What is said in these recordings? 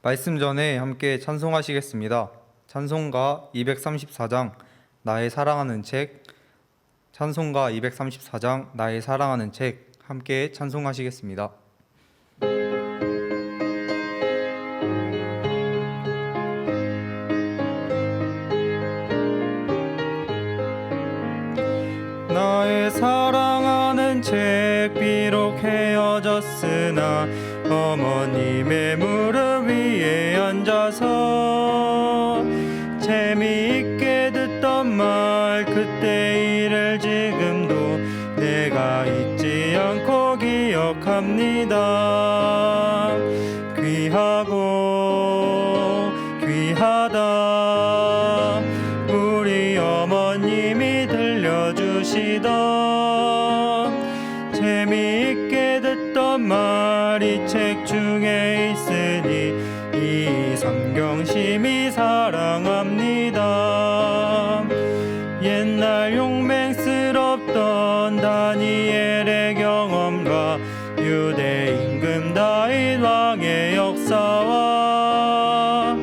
말씀 전에 함께 찬송하시겠습니다. 찬송가 234장 나의 사랑하는 책, 찬송가 234장 나의 사랑하는 책 함께 찬송하시겠습니다. 나의 사랑하는 책 비록 헤어졌으나 어머님의 무릎 위에 앉아서 재미있게 듣던 말 그때 일을 지금도 내가 잊지 않고 기억합니다. 귀하고 귀하다 우리 어머님이 들려주시던 재미있게 듣던 말이 책 중에 있으니 이 성경심이 사랑합니다. 옛날 용맹스럽던 다니엘의 경험과 유대 임금 다윗 왕의 역사와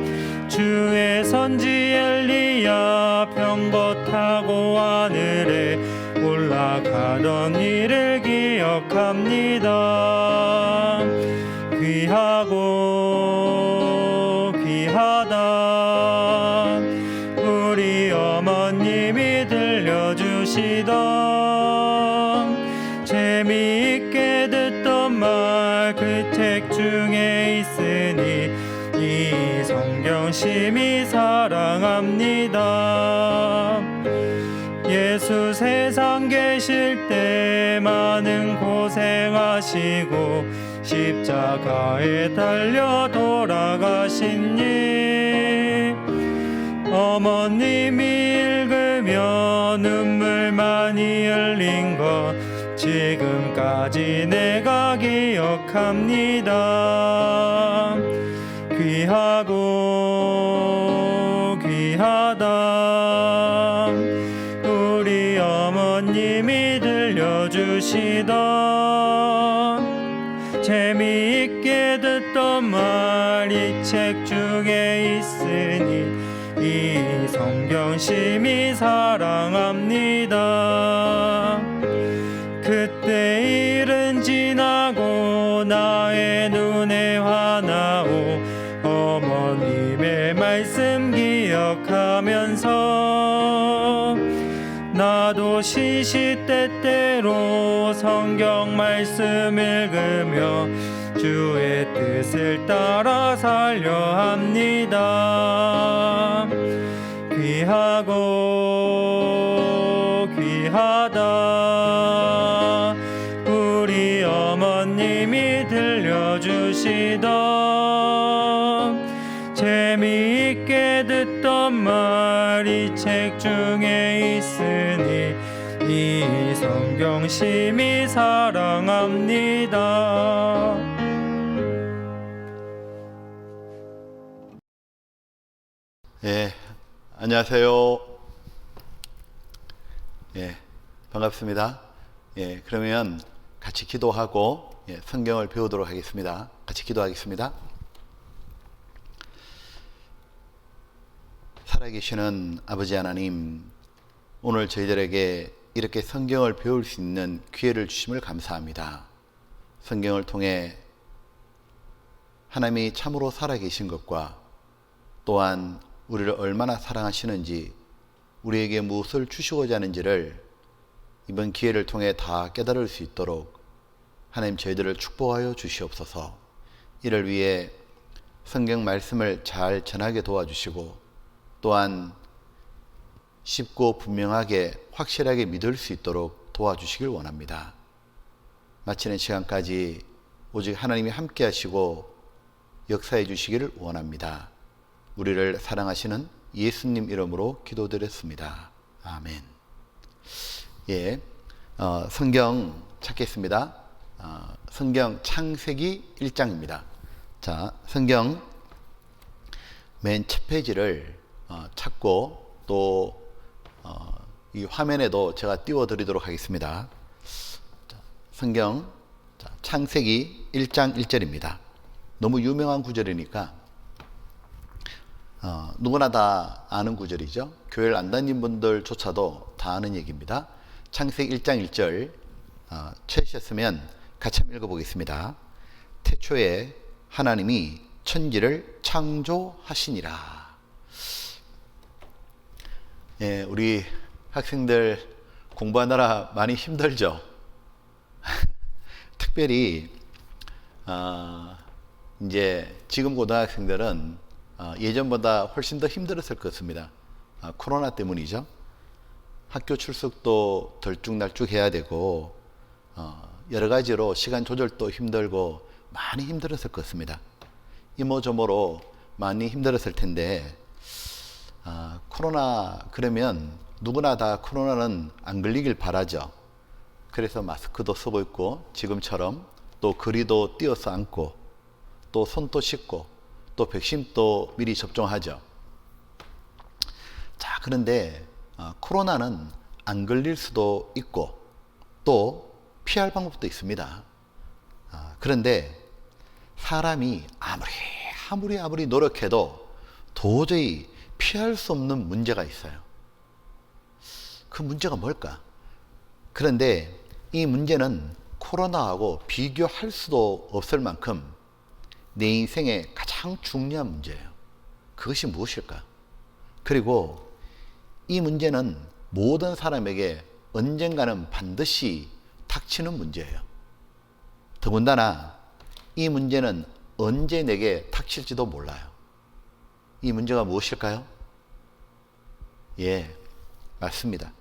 주의 선지 엘리야 병거 타고 하늘에 올라가던 일을 기억합니다. 귀하고 귀하다 우리 어머님이 들려주시던 재미있게 듣던 말 그 책 중에 있으니 이 성경심이 사랑합니다. 예수 세상 계실 때 많은 고생하시고 십자가에 달려 돌아가신 일 어머님이 읽으며 눈물 많이 흘린 것 지금까지 내가 기억합니다. 귀하고 귀하다 우리 어머님이 들려주시던 재미있게 듣던 말이 책 중에 있으니 이 성경심이 사랑합니다. 그때 일은 지나고 나의 눈에 화나오 어머님의 말씀 기억하면서 나도 시시때때로 성경 말씀 읽으며 주의 뜻을 따라 살려 합니다. 귀하고 귀하다 우리 어머님이 들려주시던 재미있게 듣던 말이 책 중에 있으니 이 성경심이 사랑합니다. 안녕하세요. 반갑습니다. 그러면 같이 기도하고 성경을 배우도록 하겠습니다. 같이 기도하겠습니다. 살아계시는 아버지 하나님, 오늘 저희들에게 이렇게 성경을 배울 수 있는 기회를 주심을 감사합니다. 성경을 통해 하나님이 참으로 살아계신 것과 또한 우리를 얼마나 사랑하시는지, 우리에게 무엇을 주시고자 하는지를 이번 기회를 통해 다 깨달을 수 있도록 하나님 저희들을 축복하여 주시옵소서. 이를 위해 성경 말씀을 잘 전하게 도와주시고 또한 쉽고 분명하게 확실하게 믿을 수 있도록 도와주시길 원합니다. 마치는 시간까지 오직 하나님이 함께 하시고 역사해 주시기를 원합니다. 우리를 사랑하시는 예수님 이름으로 기도드렸습니다. 아멘. 성경 찾겠습니다. 성경 창세기 1장입니다. 자, 성경 맨 첫 페이지를 찾고 또 이 화면에도 제가 띄워드리도록 하겠습니다. 자, 성경 창세기 1장 1절입니다. 너무 유명한 구절이니까 누구나 다 아는 구절이죠. 교회를 안 다닌 분들조차도 다 아는 얘기입니다. 창세기 1장 1절 찾으셨으면 같이 한번 읽어보겠습니다. 태초에 하나님이 천지를 창조하시니라. 예, 우리 학생들 공부하느라 많이 힘들죠. 특별히 이제 지금 고등학생들은 예전보다 훨씬 더 힘들었을 것 같습니다. 코로나 때문이죠. 학교 출석도 덜쭉날쭉해야 되고 여러 가지로 시간 조절도 힘들고 많이 힘들었을 것 같습니다. 이모저모로 많이 힘들었을 텐데 코로나 그러면 누구나 다 코로나는 안 걸리길 바라죠. 그래서 마스크도 쓰고 있고 지금처럼 또 거리도 띄어서 앉고 또 손도 씻고 또 백신도 미리 접종하죠. 자, 그런데 코로나는 안 걸릴 수도 있고 또 피할 방법도 있습니다. 그런데 사람이 아무리 노력해도 도저히 피할 수 없는 문제가 있어요. 그 문제가 뭘까? 그런데 이 문제는 코로나하고 비교할 수도 없을 만큼 내 인생의 가장 중요한 문제예요. 그것이 무엇일까? 그리고 이 문제는 모든 사람에게 언젠가는 반드시 닥치는 문제예요. 더군다나 이 문제는 언제 내게 닥칠지도 몰라요. 이 문제가 무엇일까요? 예, 맞습니다.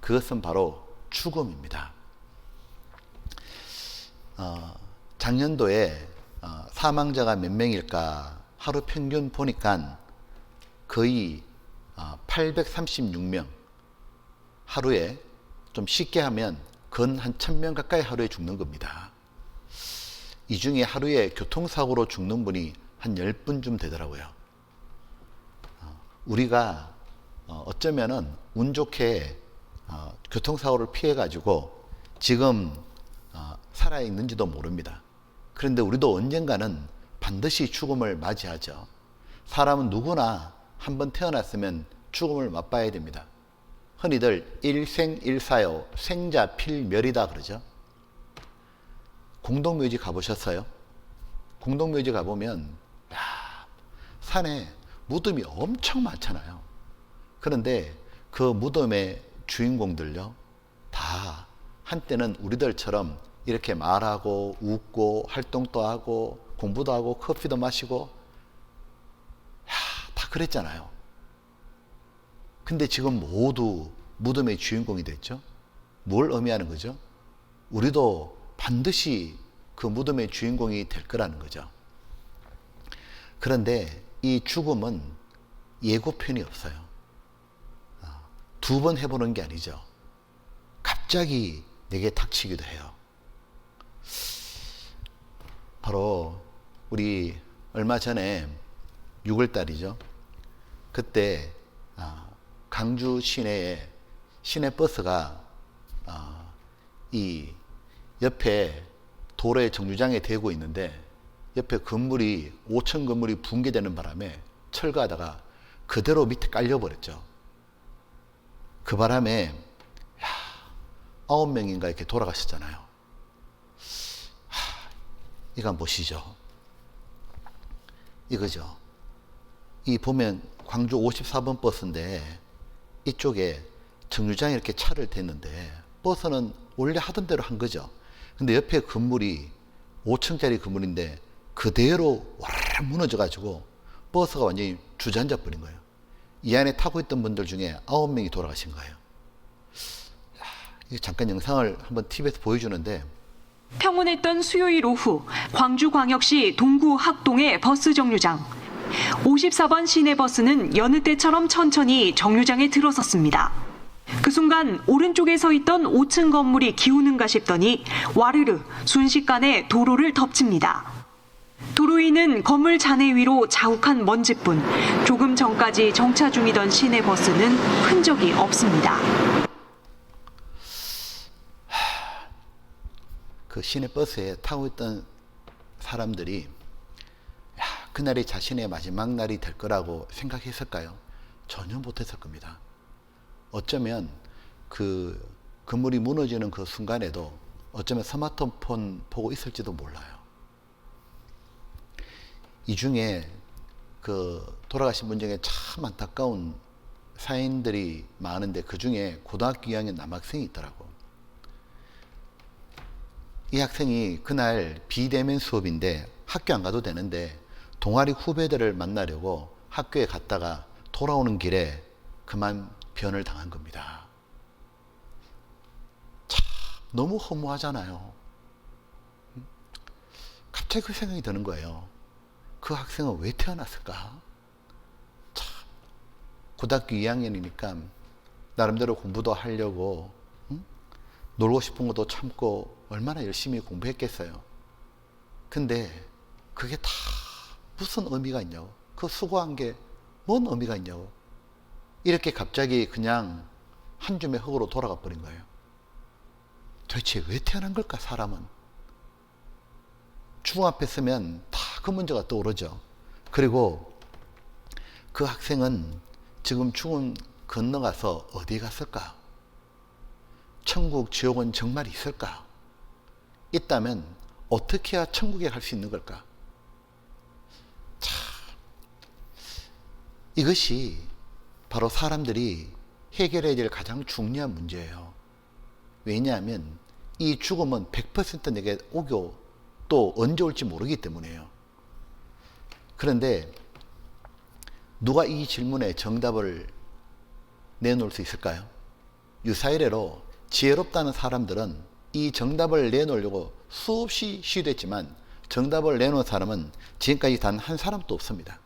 그것은 바로 죽음입니다. 작년도에 사망자가 몇 명일까 하루 평균 보니까 거의 836명, 하루에 좀 쉽게 하면 건 한 1000명 가까이 하루에 죽는 겁니다. 이 중에 하루에 교통사고로 죽는 분이 한 10분쯤 되더라고요. 우리가 어쩌면은 운 좋게 교통사고를 피해 가지고 지금 살아있는지도 모릅니다. 그런데 우리도 언젠가는 반드시 죽음을 맞이하죠. 사람은 누구나 한번 태어났으면 죽음을 맛봐야 됩니다. 흔히들 일생일사요, 생자필멸이다 그러죠. 공동묘지 가보셨어요? 공동묘지 가보면 산에 무덤이 엄청 많잖아요. 그런데 그 무덤의 주인공들요, 다 한때는 우리들처럼 이렇게 말하고 웃고 활동도 하고 공부도 하고 커피도 마시고 다 그랬잖아요. 근데 지금 모두 무덤의 주인공이 됐죠. 뭘 의미하는 거죠? 우리도 반드시 그 무덤의 주인공이 될 거라는 거죠. 그런데 이 죽음은 예고편이 없어요. 2번 해보는 게 아니죠. 갑자기 내게 닥치기도 해요. 바로 우리 얼마 전에 6월달이죠. 그때 강주 시내에 시내버스가 이 옆에 도로의 정류장에 대고 있는데 옆에 건물이 5층 건물이 붕괴되는 바람에 철거하다가 그대로 밑에 깔려버렸죠. 그 바람에 9명인가 이렇게 돌아가셨잖아요. 이건 보시죠. 이거죠. 이 보면 광주 54번 버스인데 이쪽에 정류장에 이렇게 차를 댔는데 버스는 원래 하던 대로 한 거죠. 근데 옆에 건물이 5층짜리 건물인데 그대로 와르르 무너져 가지고 버스가 완전히 주저앉아 버린 거예요. 이 안에 타고 있던 분들 중에 9명이 돌아가신 거예요. 잠깐 영상을 한번 TV에서 보여주는데, 평온했던 수요일 오후 광주광역시 동구 학동의 버스 정류장. 54번 시내버스는 여느 때처럼 천천히 정류장에 들어섰습니다. 그 순간 오른쪽에 서 있던 5층 건물이 기우는가 싶더니 와르르 순식간에 도로를 덮칩니다. 도로 위는 건물 잔해 위로 자욱한 먼지뿐 조금 전까지 정차 중이던 시내버스는 흔적이 없습니다. 그 시내버스에 타고 있던 사람들이 그날이 자신의 마지막 날이 될 거라고 생각했을까요? 전혀 못했을 겁니다. 어쩌면 그 건물이 무너지는 그 순간에도 어쩌면 스마트폰 보고 있을지도 몰라요. 이 중에 그 돌아가신 분 중에 참 안타까운 사연들이 많은데 그 중에 고등학교 2학년 남학생이 있더라고. 이 학생이 그날 비대면 수업인데 학교 안 가도 되는데 동아리 후배들을 만나려고 학교에 갔다가 돌아오는 길에 그만 변을 당한 겁니다. 참 너무 허무하잖아요. 갑자기 그 생각이 드는 거예요. 그 학생은 왜 태어났을까? 참 고등학교 2학년이니까 나름대로 공부도 하려고 놀고 싶은 것도 참고 얼마나 열심히 공부했겠어요. 근데 그게 다 무슨 의미가 있냐고. 그 수고한 게 뭔 의미가 있냐고. 이렇게 갑자기 그냥 한 줌의 흙으로 돌아가 버린 거예요. 도대체 왜 태어난 걸까, 사람은? 죽음 앞에 서면 다 그 문제가 떠오르죠. 그리고 그 학생은 지금 죽음 건너가서 어디에 갔을까? 천국, 지옥은 정말 있을까? 있다면 어떻게 해야 천국에 갈 수 있는 걸까? 참, 이것이 바로 사람들이 해결해야 될 가장 중요한 문제예요. 왜냐하면 이 죽음은 100% 내게 오고 또 언제 올지 모르기 때문에요. 그런데 누가 이 질문에 정답을 내놓을 수 있을까요? 유사이래로 지혜롭다는 사람들은 이 정답을 내놓으려고 수없이 시도했지만 정답을 내놓은 사람은 지금까지 단 한 사람도 없습니다.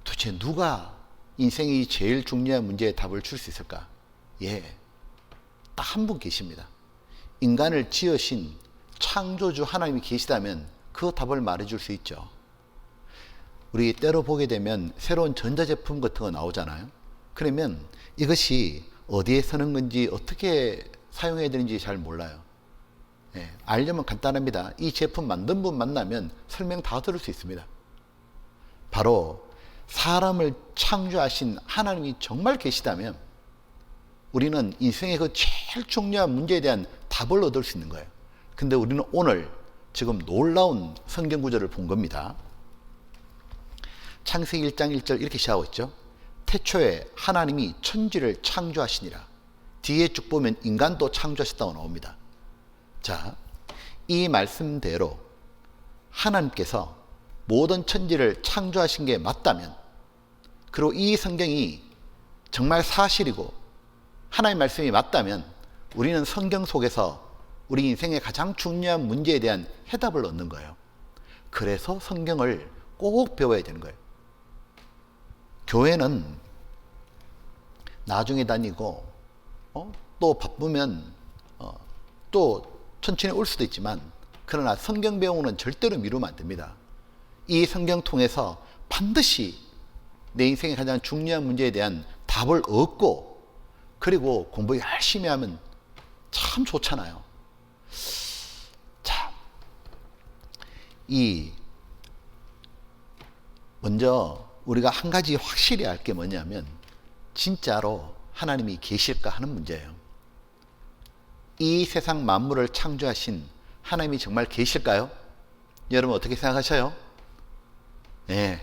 도대체 누가 인생이 제일 중요한 문제에 답을 줄 수 있을까? 예, 딱 한 분 계십니다. 인간을 지으신 창조주 하나님이 계시다면 그 답을 말해줄 수 있죠. 우리 때로 보게 되면 새로운 전자제품 같은 거 나오잖아요. 그러면 이것이 어디에 쓰는 건지 어떻게 사용해야 되는지 잘 몰라요. 예, 알려면 간단합니다. 이 제품 만든 분 만나면 설명 다 들을 수 있습니다. 바로 사람을 창조하신 하나님이 정말 계시다면 우리는 인생의 그 제일 중요한 문제에 대한 답을 얻을 수 있는 거예요. 근데 우리는 오늘 지금 놀라운 성경 구절을 본 겁니다. 창세기 1장 1절 이렇게 시작하고 있죠. 태초에 하나님이 천지를 창조하시니라. 뒤에 쭉 보면 인간도 창조하셨다고 나옵니다. 자, 이 말씀대로 하나님께서 모든 천지를 창조하신 게 맞다면, 그리고 이 성경이 정말 사실이고 하나님의 말씀이 맞다면 우리는 성경 속에서 우리 인생의 가장 중요한 문제에 대한 해답을 얻는 거예요. 그래서 성경을 꼭 배워야 되는 거예요. 교회는 나중에 다니고 또 바쁘면 또 천천히 올 수도 있지만, 그러나 성경 배우는 절대로 미루면 안 됩니다. 이 성경 통해서 반드시 내 인생의 가장 중요한 문제에 대한 답을 얻고, 그리고 공부 열심히 하면 참 좋잖아요. 자, 먼저 우리가 한 가지 확실히 알 게 뭐냐면, 진짜로 하나님이 계실까 하는 문제예요. 이 세상 만물을 창조하신 하나님이 정말 계실까요? 여러분 어떻게 생각하셔요? 네.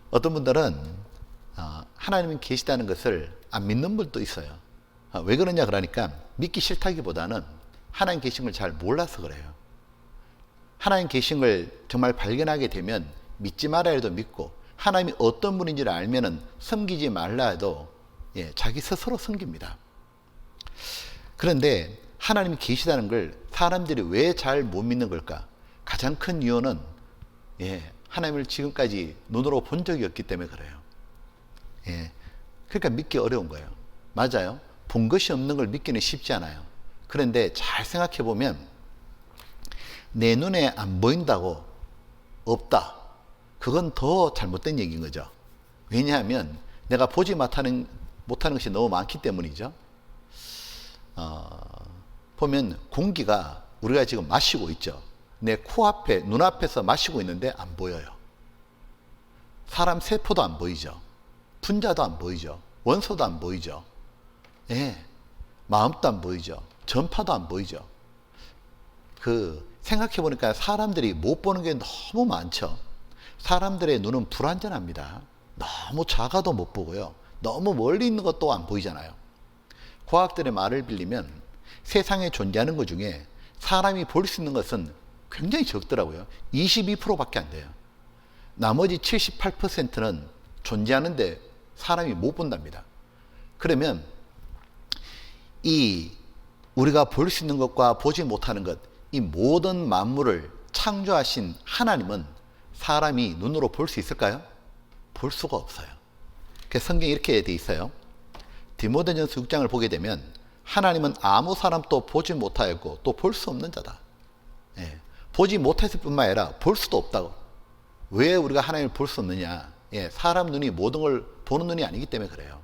어떤 분들은 하나님이 계시다는 것을 안 믿는 분도 있어요. 왜 그러냐 그러니까 믿기 싫다기보다는 하나님 계신 걸 잘 몰라서 그래요. 하나님 계신 걸 정말 발견하게 되면 믿지 말아야 해도 믿고, 하나님이 어떤 분인지를 알면은 섬기지 말라 해도 자기 스스로 섬깁니다. 그런데 하나님이 계시다는 걸 사람들이 왜 잘 못 믿는 걸까? 가장 큰 이유는 하나님을 지금까지 눈으로 본 적이 없기 때문에 그래요. 그러니까 믿기 어려운 거예요. 맞아요. 본 것이 없는 걸 믿기는 쉽지 않아요. 그런데 잘 생각해 보면 내 눈에 안 보인다고 없다, 그건 더 잘못된 얘기인 거죠. 왜냐하면 내가 보지 못하는 것이 너무 많기 때문이죠. 보면 공기가 우리가 지금 마시고 있죠. 내 코앞에, 눈앞에서 마시고 있는데 안 보여요. 사람 세포도 안 보이죠. 분자도 안 보이죠. 원소도 안 보이죠. 예, 마음도 안 보이죠. 전파도 안 보이죠. 생각해 보니까 사람들이 못 보는 게 너무 많죠. 사람들의 눈은 불완전합니다. 너무 작아도 못 보고요. 너무 멀리 있는 것도 안 보이잖아요. 과학들의 말을 빌리면 세상에 존재하는 것 중에 사람이 볼 수 있는 것은 굉장히 적더라고요. 22%밖에 안 돼요. 나머지 78%는 존재하는데 사람이 못 본답니다. 그러면 이 우리가 볼 수 있는 것과 보지 못하는 것, 이 모든 만물을 창조하신 하나님은 사람이 눈으로 볼 수 있을까요? 볼 수가 없어요. 그래서 성경에 이렇게 돼 있어요. 디모데전서 6장을 보게 되면 하나님은 아무 사람도 보지 못하였고 또 볼 수 없는 자다. 예, 보지 못했을 뿐만 아니라 볼 수도 없다고. 왜 우리가 하나님을 볼 수 없느냐? 예, 사람 눈이 모든 걸 보는 눈이 아니기 때문에 그래요.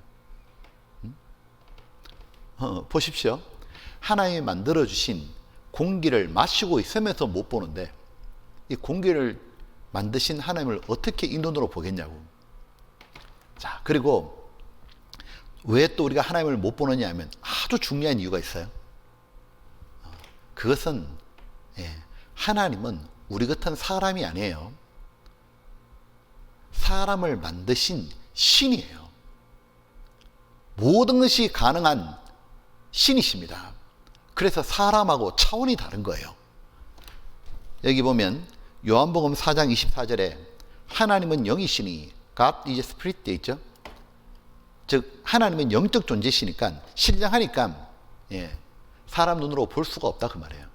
보십시오. 하나님이 만들어주신 공기를 마시고 있으면서 못 보는데 이 공기를 만드신 하나님을 어떻게 이 눈으로 보겠냐고. 자, 그리고 왜 또 우리가 하나님을 못 보느냐 하면 아주 중요한 이유가 있어요. 그것은 하나님은 우리 같은 사람이 아니에요. 사람을 만드신 신이에요. 모든 것이 가능한 신이십니다. 그래서 사람하고 차원이 다른 거예요. 여기 보면 요한복음 4장 24절에 하나님은 영이시니 God is Spirit 되어 있죠. 즉 하나님은 영적 존재시니까 신령하니까 사람 눈으로 볼 수가 없다 그 말이에요.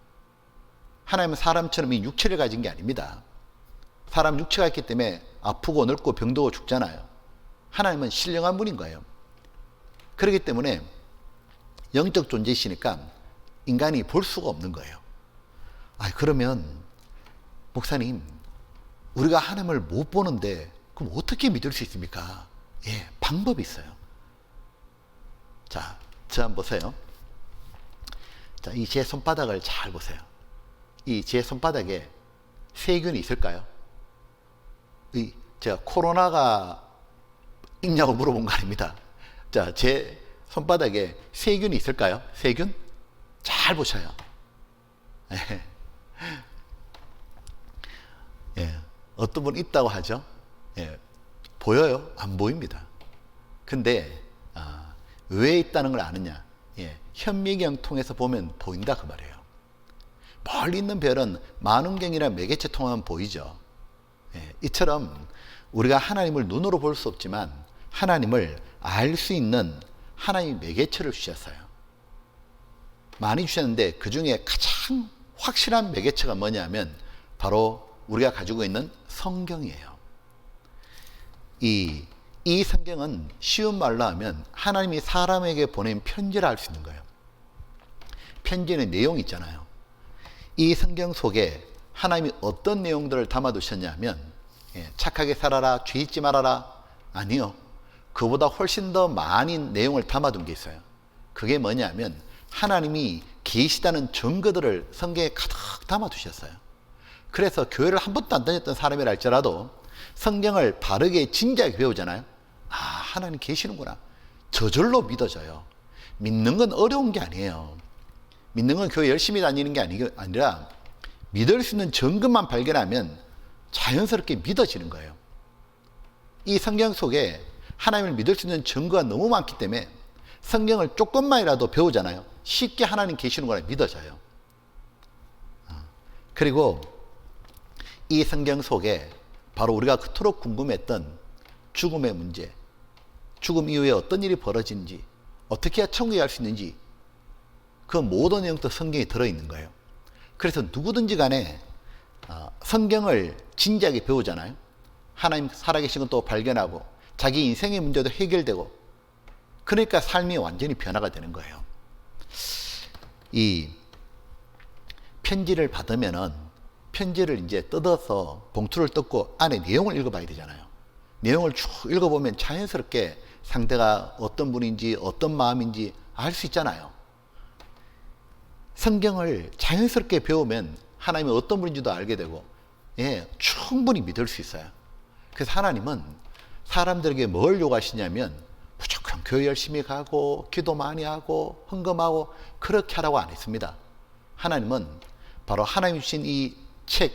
하나님은 사람처럼 이 육체를 가진 게 아닙니다. 사람 육체가 있기 때문에 아프고 늙고 병들고 죽잖아요. 하나님은 신령한 분인 거예요. 그렇기 때문에 영적 존재시니까 인간이 볼 수가 없는 거예요. 그러면 목사님, 우리가 하나님을 못 보는데 그럼 어떻게 믿을 수 있습니까? 방법이 있어요. 자, 저 한번 보세요. 자, 이 제 손바닥을 잘 보세요. 이 제 손바닥에 세균이 있을까요? 제가 코로나가 있냐고 물어본 거 아닙니다. 자, 제 손바닥에 세균이 있을까요? 세균? 잘 보셔요. 어떤 분 있다고 하죠. 보여요? 안 보입니다. 근데 왜 있다는 걸 아느냐? 현미경 통해서 보면 보인다 그 말이에요. 멀리 있는 별은 만원경이나 매개체 통하면 보이죠. 이처럼 우리가 하나님을 눈으로 볼 수 없지만 하나님을 알 수 있는 하나님 매개체를 주셨어요. 많이 주셨는데 그 중에 가장 확실한 매개체가 뭐냐면 바로 우리가 가지고 있는 성경이에요. 이 성경은 쉬운 말로 하면 하나님이 사람에게 보낸 편지를 알 수 있는 거예요. 편지는 내용이 있잖아요. 이 성경 속에 하나님이 어떤 내용들을 담아두셨냐면 착하게 살아라, 죄 잊지 말아라. 아니요. 그보다 훨씬 더 많은 내용을 담아둔 게 있어요. 그게 뭐냐면 하나님이 계시다는 증거들을 성경에 가득 담아두셨어요. 그래서 교회를 한 번도 안 다녔던 사람이라 할지라도 성경을 바르게 진지하게 배우잖아요. 하나님 계시는구나. 저절로 믿어져요. 믿는 건 어려운 게 아니에요. 믿는 건 교회 열심히 다니는 게 아니라 믿을 수 있는 증거만 발견하면 자연스럽게 믿어지는 거예요. 이 성경 속에 하나님을 믿을 수 있는 증거가 너무 많기 때문에 성경을 조금만이라도 배우잖아요. 쉽게 하나님 계시는구나 믿어져요. 그리고 이 성경 속에 바로 우리가 그토록 궁금했던 죽음의 문제, 죽음 이후에 어떤 일이 벌어지는지, 어떻게 해야 천국에 갈 수 있는지 그 모든 내용도 성경에 들어있는 거예요. 그래서 누구든지 간에 성경을 진지하게 배우잖아요. 하나님 살아계신 것도 발견하고 자기 인생의 문제도 해결되고 그러니까 삶이 완전히 변화가 되는 거예요. 이 편지를 받으면은 편지를 이제 뜯어서 봉투를 뜯고 안에 내용을 읽어봐야 되잖아요. 내용을 쭉 읽어보면 자연스럽게 상대가 어떤 분인지 어떤 마음인지 알 수 있잖아요. 성경을 자연스럽게 배우면 하나님이 어떤 분인지도 알게 되고, 예, 충분히 믿을 수 있어요. 그래서 하나님은 사람들에게 뭘 요구하시냐면 무조건 교회 열심히 가고 기도 많이 하고 헌금하고 그렇게 하라고 안 했습니다. 하나님은 바로 하나님 주신 이 책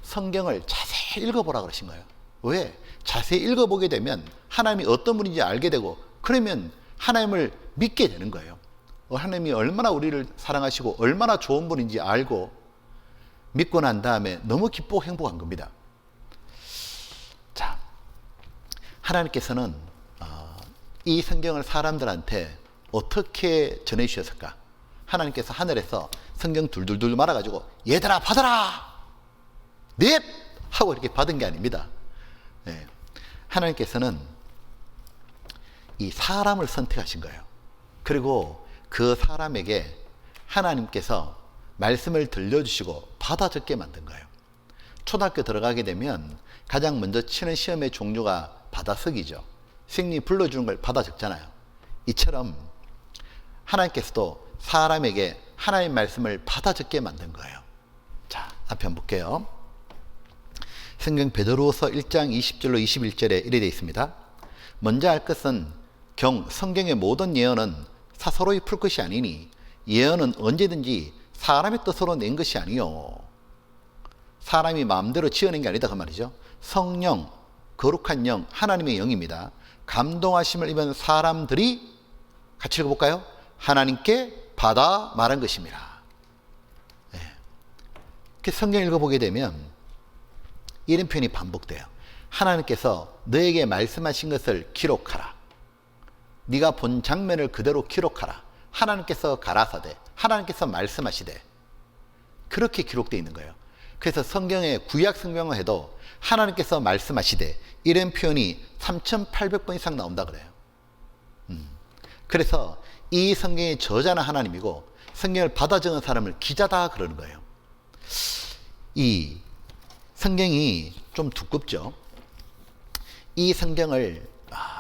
성경을 자세히 읽어보라 그러신 거예요. 왜? 자세히 읽어보게 되면 하나님이 어떤 분인지 알게 되고, 그러면 하나님을 믿게 되는 거예요. 하나님이 얼마나 우리를 사랑하시고 얼마나 좋은 분인지 알고 믿고 난 다음에 너무 기쁘고 행복한 겁니다. 자, 하나님께서는 이 성경을 사람들한테 어떻게 전해주셨을까? 하나님께서 하늘에서 성경 둘둘둘 말아가지고 얘들아 받아라! 넵! 하고 이렇게 받은 게 아닙니다. 네. 하나님께서는 이 사람을 선택하신 거예요. 그리고 그 사람에게 하나님께서 말씀을 들려주시고 받아 적게 만든 거예요. 초등학교 들어가게 되면 가장 먼저 치는 시험의 종류가 받아쓰기죠. 선생님이 불러주는 걸 받아 적잖아요. 이처럼 하나님께서도 사람에게 하나님의 말씀을 받아 적게 만든 거예요. 자, 앞에 한번 볼게요. 성경 베드로후서 1장 20절로 21절에 이래 되어 있습니다. 먼저 알 것은 성경의 모든 예언은 사서로이 풀 것이 아니니 예언은 언제든지 사람의 뜻으로 낸 것이 아니요. 사람이 마음대로 지어낸 게 아니다 그 말이죠. 성령, 거룩한 영, 하나님의 영입니다. 감동하심을 입은 사람들이 같이 읽어볼까요? 하나님께 받아 말한 것입니다. 네. 성경 읽어보게 되면 이런 표현이 반복돼요. 하나님께서 너에게 말씀하신 것을 기록하라. 네가 본 장면을 그대로 기록하라. 하나님께서 가라사대, 하나님께서 말씀하시되, 그렇게 기록되어 있는 거예요. 그래서 성경의 구약 성경을 해도 하나님께서 말씀하시되 이런 표현이 3,800번 이상 나온다 그래요. 그래서 이 성경의 저자는 하나님이고 성경을 받아 적은 사람을 기자다 그러는 거예요. 이 성경이 좀 두껍죠. 이 성경을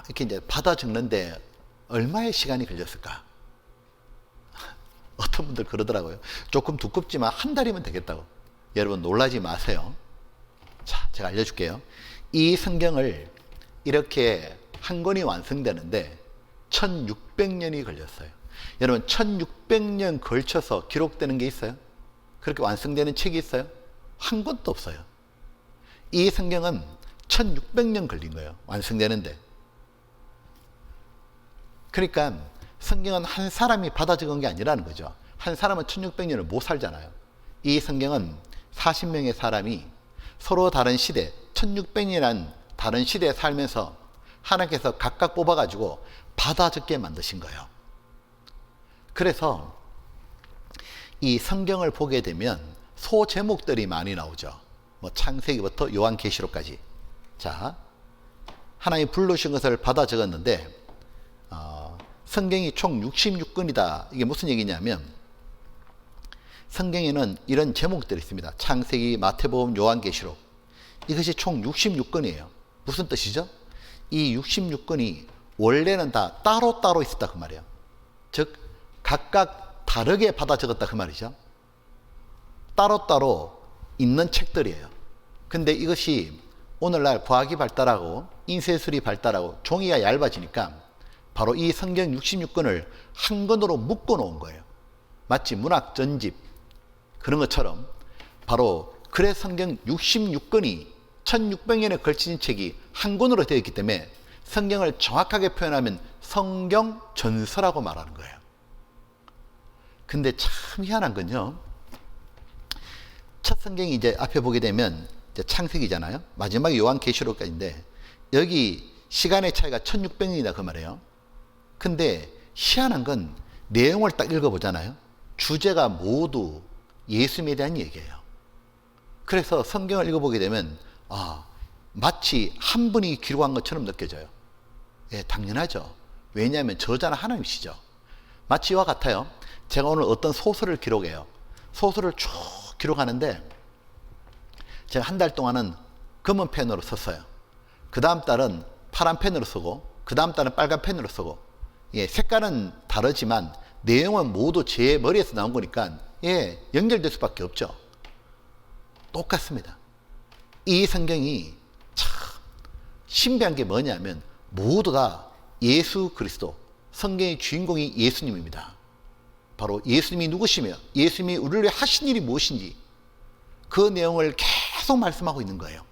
이렇게 이제 받아 적는데 얼마의 시간이 걸렸을까? 어떤 분들 그러더라고요. 조금 두껍지만 한 달이면 되겠다고. 여러분 놀라지 마세요. 자, 제가 알려줄게요. 이 성경을 이렇게 한 권이 완성되는데 1600년이 걸렸어요. 여러분 1600년 걸쳐서 기록되는 게 있어요? 그렇게 완성되는 책이 있어요? 한 권도 없어요. 이 성경은 1600년 걸린 거예요. 완성되는데. 그러니까 성경은 한 사람이 받아 적은 게 아니라는 거죠. 한 사람은 1600년을 못 살잖아요. 이 성경은 40명의 사람이 서로 다른 시대, 1600년이란 다른 시대에 살면서 하나님께서 각각 뽑아가지고 받아 적게 만드신 거예요. 그래서 이 성경을 보게 되면 소제목들이 많이 나오죠. 뭐 창세기부터 요한계시록까지. 자, 하나님이 부르신 것을 받아 적었는데 성경이 총 66권이다. 이게 무슨 얘기냐면 성경에는 이런 제목들이 있습니다. 창세기, 마태복음, 요한계시록. 이것이 총 66권이에요. 무슨 뜻이죠? 이 66권이 원래는 다 따로따로 있었다 그 말이에요. 즉 각각 다르게 받아 적었다 그 말이죠. 따로따로 있는 책들이에요. 근데 이것이 오늘날 과학이 발달하고 인쇄술이 발달하고 종이가 얇아지니까 바로 이 성경 66권을 한 권으로 묶어 놓은 거예요. 마치 문학 전집 그런 것처럼 바로 그래 성경 66권이 1600년에 걸친 책이 한 권으로 되어 있기 때문에 성경을 정확하게 표현하면 성경 전서라고 말하는 거예요. 근데 참 희한한 건요. 첫 성경이 이제 앞에 보게 되면 이제 창세기잖아요. 마지막에 요한계시록까지인데 여기 시간의 차이가 1600년이다 그 말이에요. 근데 희한한 건 내용을 딱 읽어보잖아요. 주제가 모두 예수님에 대한 얘기예요. 그래서 성경을 읽어보게 되면 마치 한 분이 기록한 것처럼 느껴져요. 예, 당연하죠. 왜냐하면 저자는 하나님이시죠. 마치 이와 같아요. 제가 오늘 어떤 소설을 기록해요. 소설을 쭉 기록하는데 제가 한 달 동안은 검은 펜으로 썼어요. 그 다음 달은 파란 펜으로 쓰고 그 다음 달은 빨간 펜으로 쓰고 예, 색깔은 다르지만 내용은 모두 제 머리에서 나온 거니까 예, 연결될 수밖에 없죠. 똑같습니다. 이 성경이 참 신비한 게 뭐냐면 모두 다 예수 그리스도, 성경의 주인공이 예수님입니다. 바로 예수님이 누구시며 예수님이 우리를 위해 하신 일이 무엇인지 그 내용을 계속 말씀하고 있는 거예요.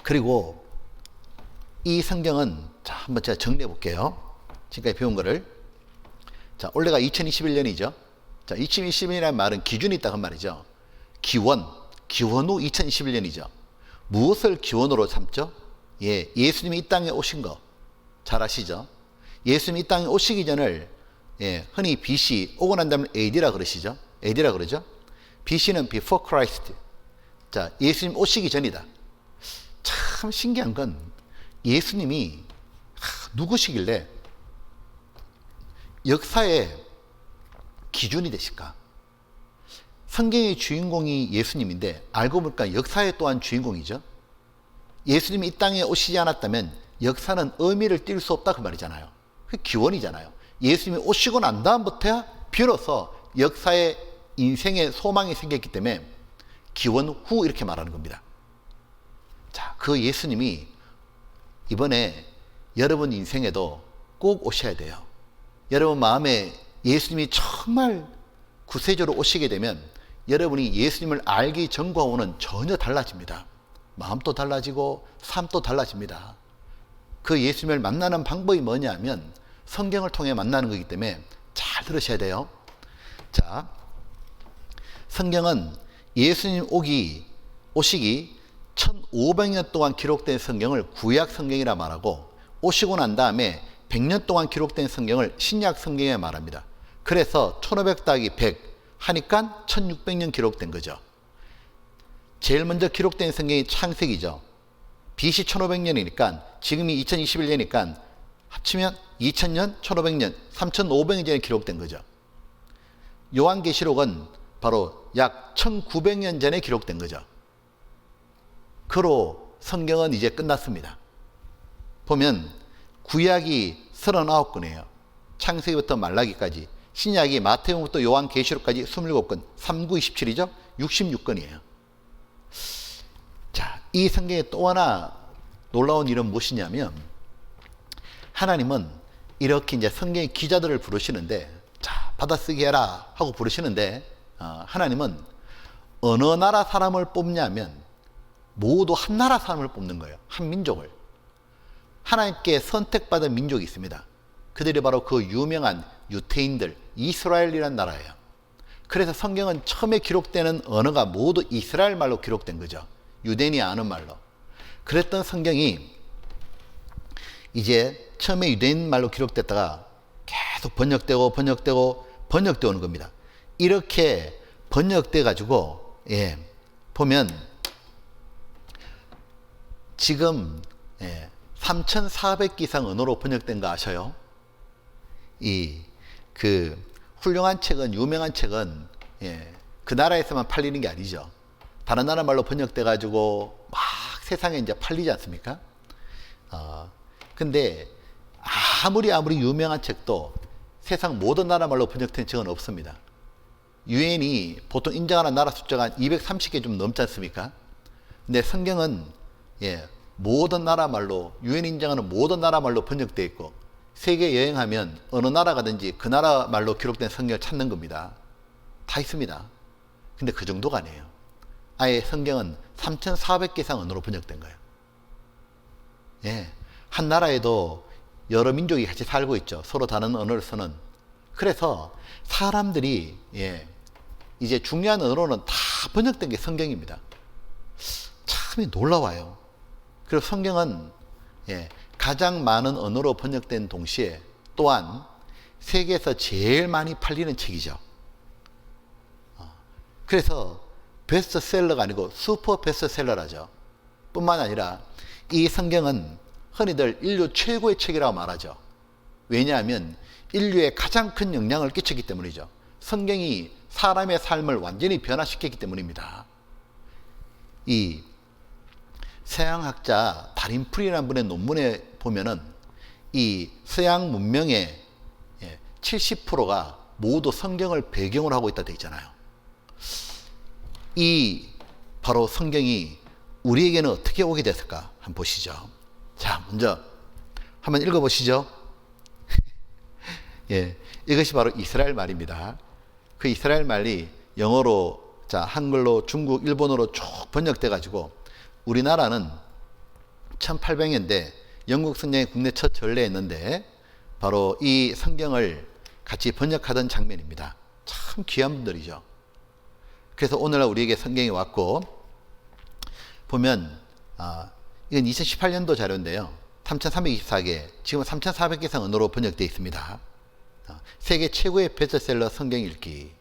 그리고 이 성경은 자, 한번 제가 정리해 볼게요. 지금까지 배운 거를. 자, 올해가 2021년이죠. 자, 2021년이라는 말은 기준이 있다고 한 말이죠. 기원 후 2021년이죠. 무엇을 기원으로 삼죠? 예수님이 이 땅에 오신 거 잘 아시죠? 예수님이 이 땅에 오시기 전을 흔히 BC 오고 난 다음에 AD라 그러시죠? AD라 그러죠? BC는 Before Christ. 자, 예수님 오시기 전이다. 참 신기한 건 예수님이 누구시길래 역사의 기준이 되실까? 성경의 주인공이 예수님인데 알고 보니까 역사의 또한 주인공이죠. 예수님이 이 땅에 오시지 않았다면 역사는 의미를 띌 수 없다 그 말이잖아요. 그게 기원이잖아요. 예수님이 오시고 난 다음부터야 비로소 역사의 인생의 소망이 생겼기 때문에 기원 후 이렇게 말하는 겁니다. 자, 그 예수님이 이번에 여러분 인생에도 꼭 오셔야 돼요. 여러분 마음에 예수님이 정말 구세주로 오시게 되면 여러분이 예수님을 알기 전과는 전혀 달라집니다. 마음도 달라지고 삶도 달라집니다. 그 예수님을 만나는 방법이 뭐냐면 성경을 통해 만나는 거기 때문에 잘 들으셔야 돼요. 자, 성경은 예수님 오시기 1500년 동안 기록된 성경을 구약 성경이라 말하고 오시고 난 다음에 100년 동안 기록된 성경을 신약 성경이라 말합니다. 그래서 1500 더하기 100 하니까 1600년 기록된 거죠. 제일 먼저 기록된 성경이 창세기죠. BC 1500년이니까 지금이 2021년이니까 합치면 2000년, 1500년, 3500년 전에 기록된 거죠. 요한계시록은 바로 약 1900년 전에 기록된 거죠. 그로 성경은 이제 끝났습니다. 보면 구약이 39권이에요. 창세기부터 말라기까지. 신약이 마태복음부터 요한계시록까지 27권, 39, 27이죠. 66권이에요. 자, 이 성경에 또 하나 놀라운 일은 무엇이냐면 하나님은 이렇게 이제 성경의 기자들을 부르시는데 자, 받아쓰기 해라 하고 부르시는데 하나님은 어느 나라 사람을 뽑냐면 모두 한 나라 사람을 뽑는 거예요. 한 민족을. 하나님께 선택받은 민족이 있습니다. 그들이 바로 그 유명한 유태인들, 이스라엘이라는 나라예요. 그래서 성경은 처음에 기록되는 언어가 모두 이스라엘 말로 기록된 거죠. 유대인이 아는 말로. 그랬던 성경이 이제 처음에 유대인 말로 기록됐다가 계속 번역되고 오는 겁니다. 이렇게 번역돼 가지고 보면 지금 3,400개 이상 언어로 번역된 거 아셔요? 그 훌륭한 책은, 유명한 책은 그 나라에서만 팔리는 게 아니죠. 다른 나라 말로 번역돼 가지고 막 세상에 이제 팔리지 않습니까? 근데 아무리 유명한 책도 세상 모든 나라 말로 번역된 책은 없습니다. 유엔이 보통 인정하는 나라 숫자가 한 230개 좀 넘지 않습니까? 근데 성경은 모든 나라 말로, 유엔 인정하는 모든 나라 말로 번역되어 있고 세계 여행하면 어느 나라 가든지 그 나라 말로 기록된 성경을 찾는 겁니다. 다 있습니다. 근데 그 정도가 아니에요. 아예 성경은 3,400개 이상 언어로 번역된 거예요. 한 나라에도 여러 민족이 같이 살고 있죠. 서로 다른 언어를 쓰는. 그래서 사람들이 이제 중요한 언어로는 다 번역된 게 성경입니다. 참 놀라워요. 그리고 성경은 가장 많은 언어로 번역된 동시에 또한 세계에서 제일 많이 팔리는 책이죠. 그래서 베스트셀러가 아니고 슈퍼 베스트셀러라죠. 뿐만 아니라 이 성경은 흔히들 인류 최고의 책이라고 말하죠. 왜냐하면 인류에 가장 큰 영향을 끼쳤기 때문이죠. 성경이 사람의 삶을 완전히 변화시켰기 때문입니다. 이 서양학자 다린프리라는 분의 논문에 보면은 이 서양 문명의 70%가 모두 성경을 배경으로 하고 있다 되어 있잖아요. 이 바로 성경이 우리에게는 어떻게 오게 됐을까 한번 보시죠. 자, 먼저 한번 읽어보시죠. 예, 이것이 바로 이스라엘 말입니다. 그 이스라엘 말이 영어로, 자, 한글로, 중국, 일본어로 쭉 번역돼 가지고 우리나라는 1800년대 영국 성경이 국내 첫 전례했는데 바로 이 성경을 같이 번역하던 장면입니다. 참 귀한 분들이죠. 그래서 오늘날 우리에게 성경이 왔고, 보면 이건 2018년도 자료인데요. 3324개, 지금 3400개 이상 언어로 번역되어 있습니다. 세계 최고의 베스트셀러 성경 읽기,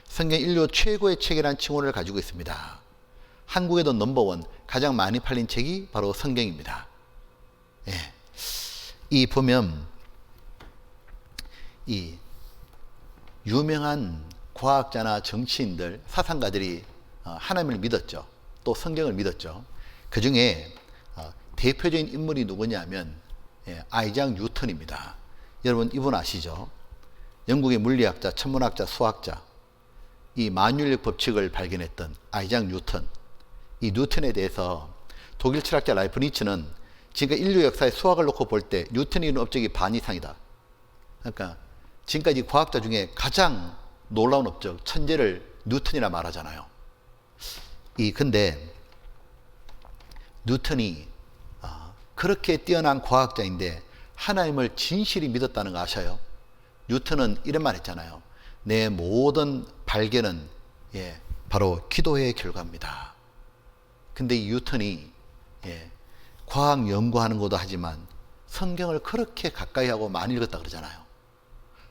성경 인류 최고의 책이라는 칭호를 가지고 있습니다. 한국에도 넘버원, 가장 많이 팔린 책이 바로 성경입니다. 예. 이 보면 이 유명한 과학자나 정치인들, 사상가들이 하나님을 믿었죠. 또 성경을 믿었죠. 그 중에 대표적인 인물이 누구냐면 아이작 뉴턴입니다. 여러분 이분 아시죠? 영국의 물리학자, 천문학자, 수학자, 이 만유인력 법칙을 발견했던 아이작 뉴턴. 이 뉴턴에 대해서 독일 철학자 라이프니츠는 지금까지 인류 역사의 수학을 놓고 볼 때 뉴턴이 이룬 업적이 반 이상이다. 그러니까 지금까지 과학자 중에 가장 놀라운 업적, 천재를 뉴턴이라 말하잖아요. 근데 뉴턴이 그렇게 뛰어난 과학자인데 하나님을 진실이 믿었다는 거 아셔요? 뉴턴은 이런 말 했잖아요. 내 모든 발견은 바로 기도의 결과입니다. 근데 이 뉴턴이 과학 연구하는 것도 하지만 성경을 그렇게 가까이 하고 많이 읽었다 그러잖아요.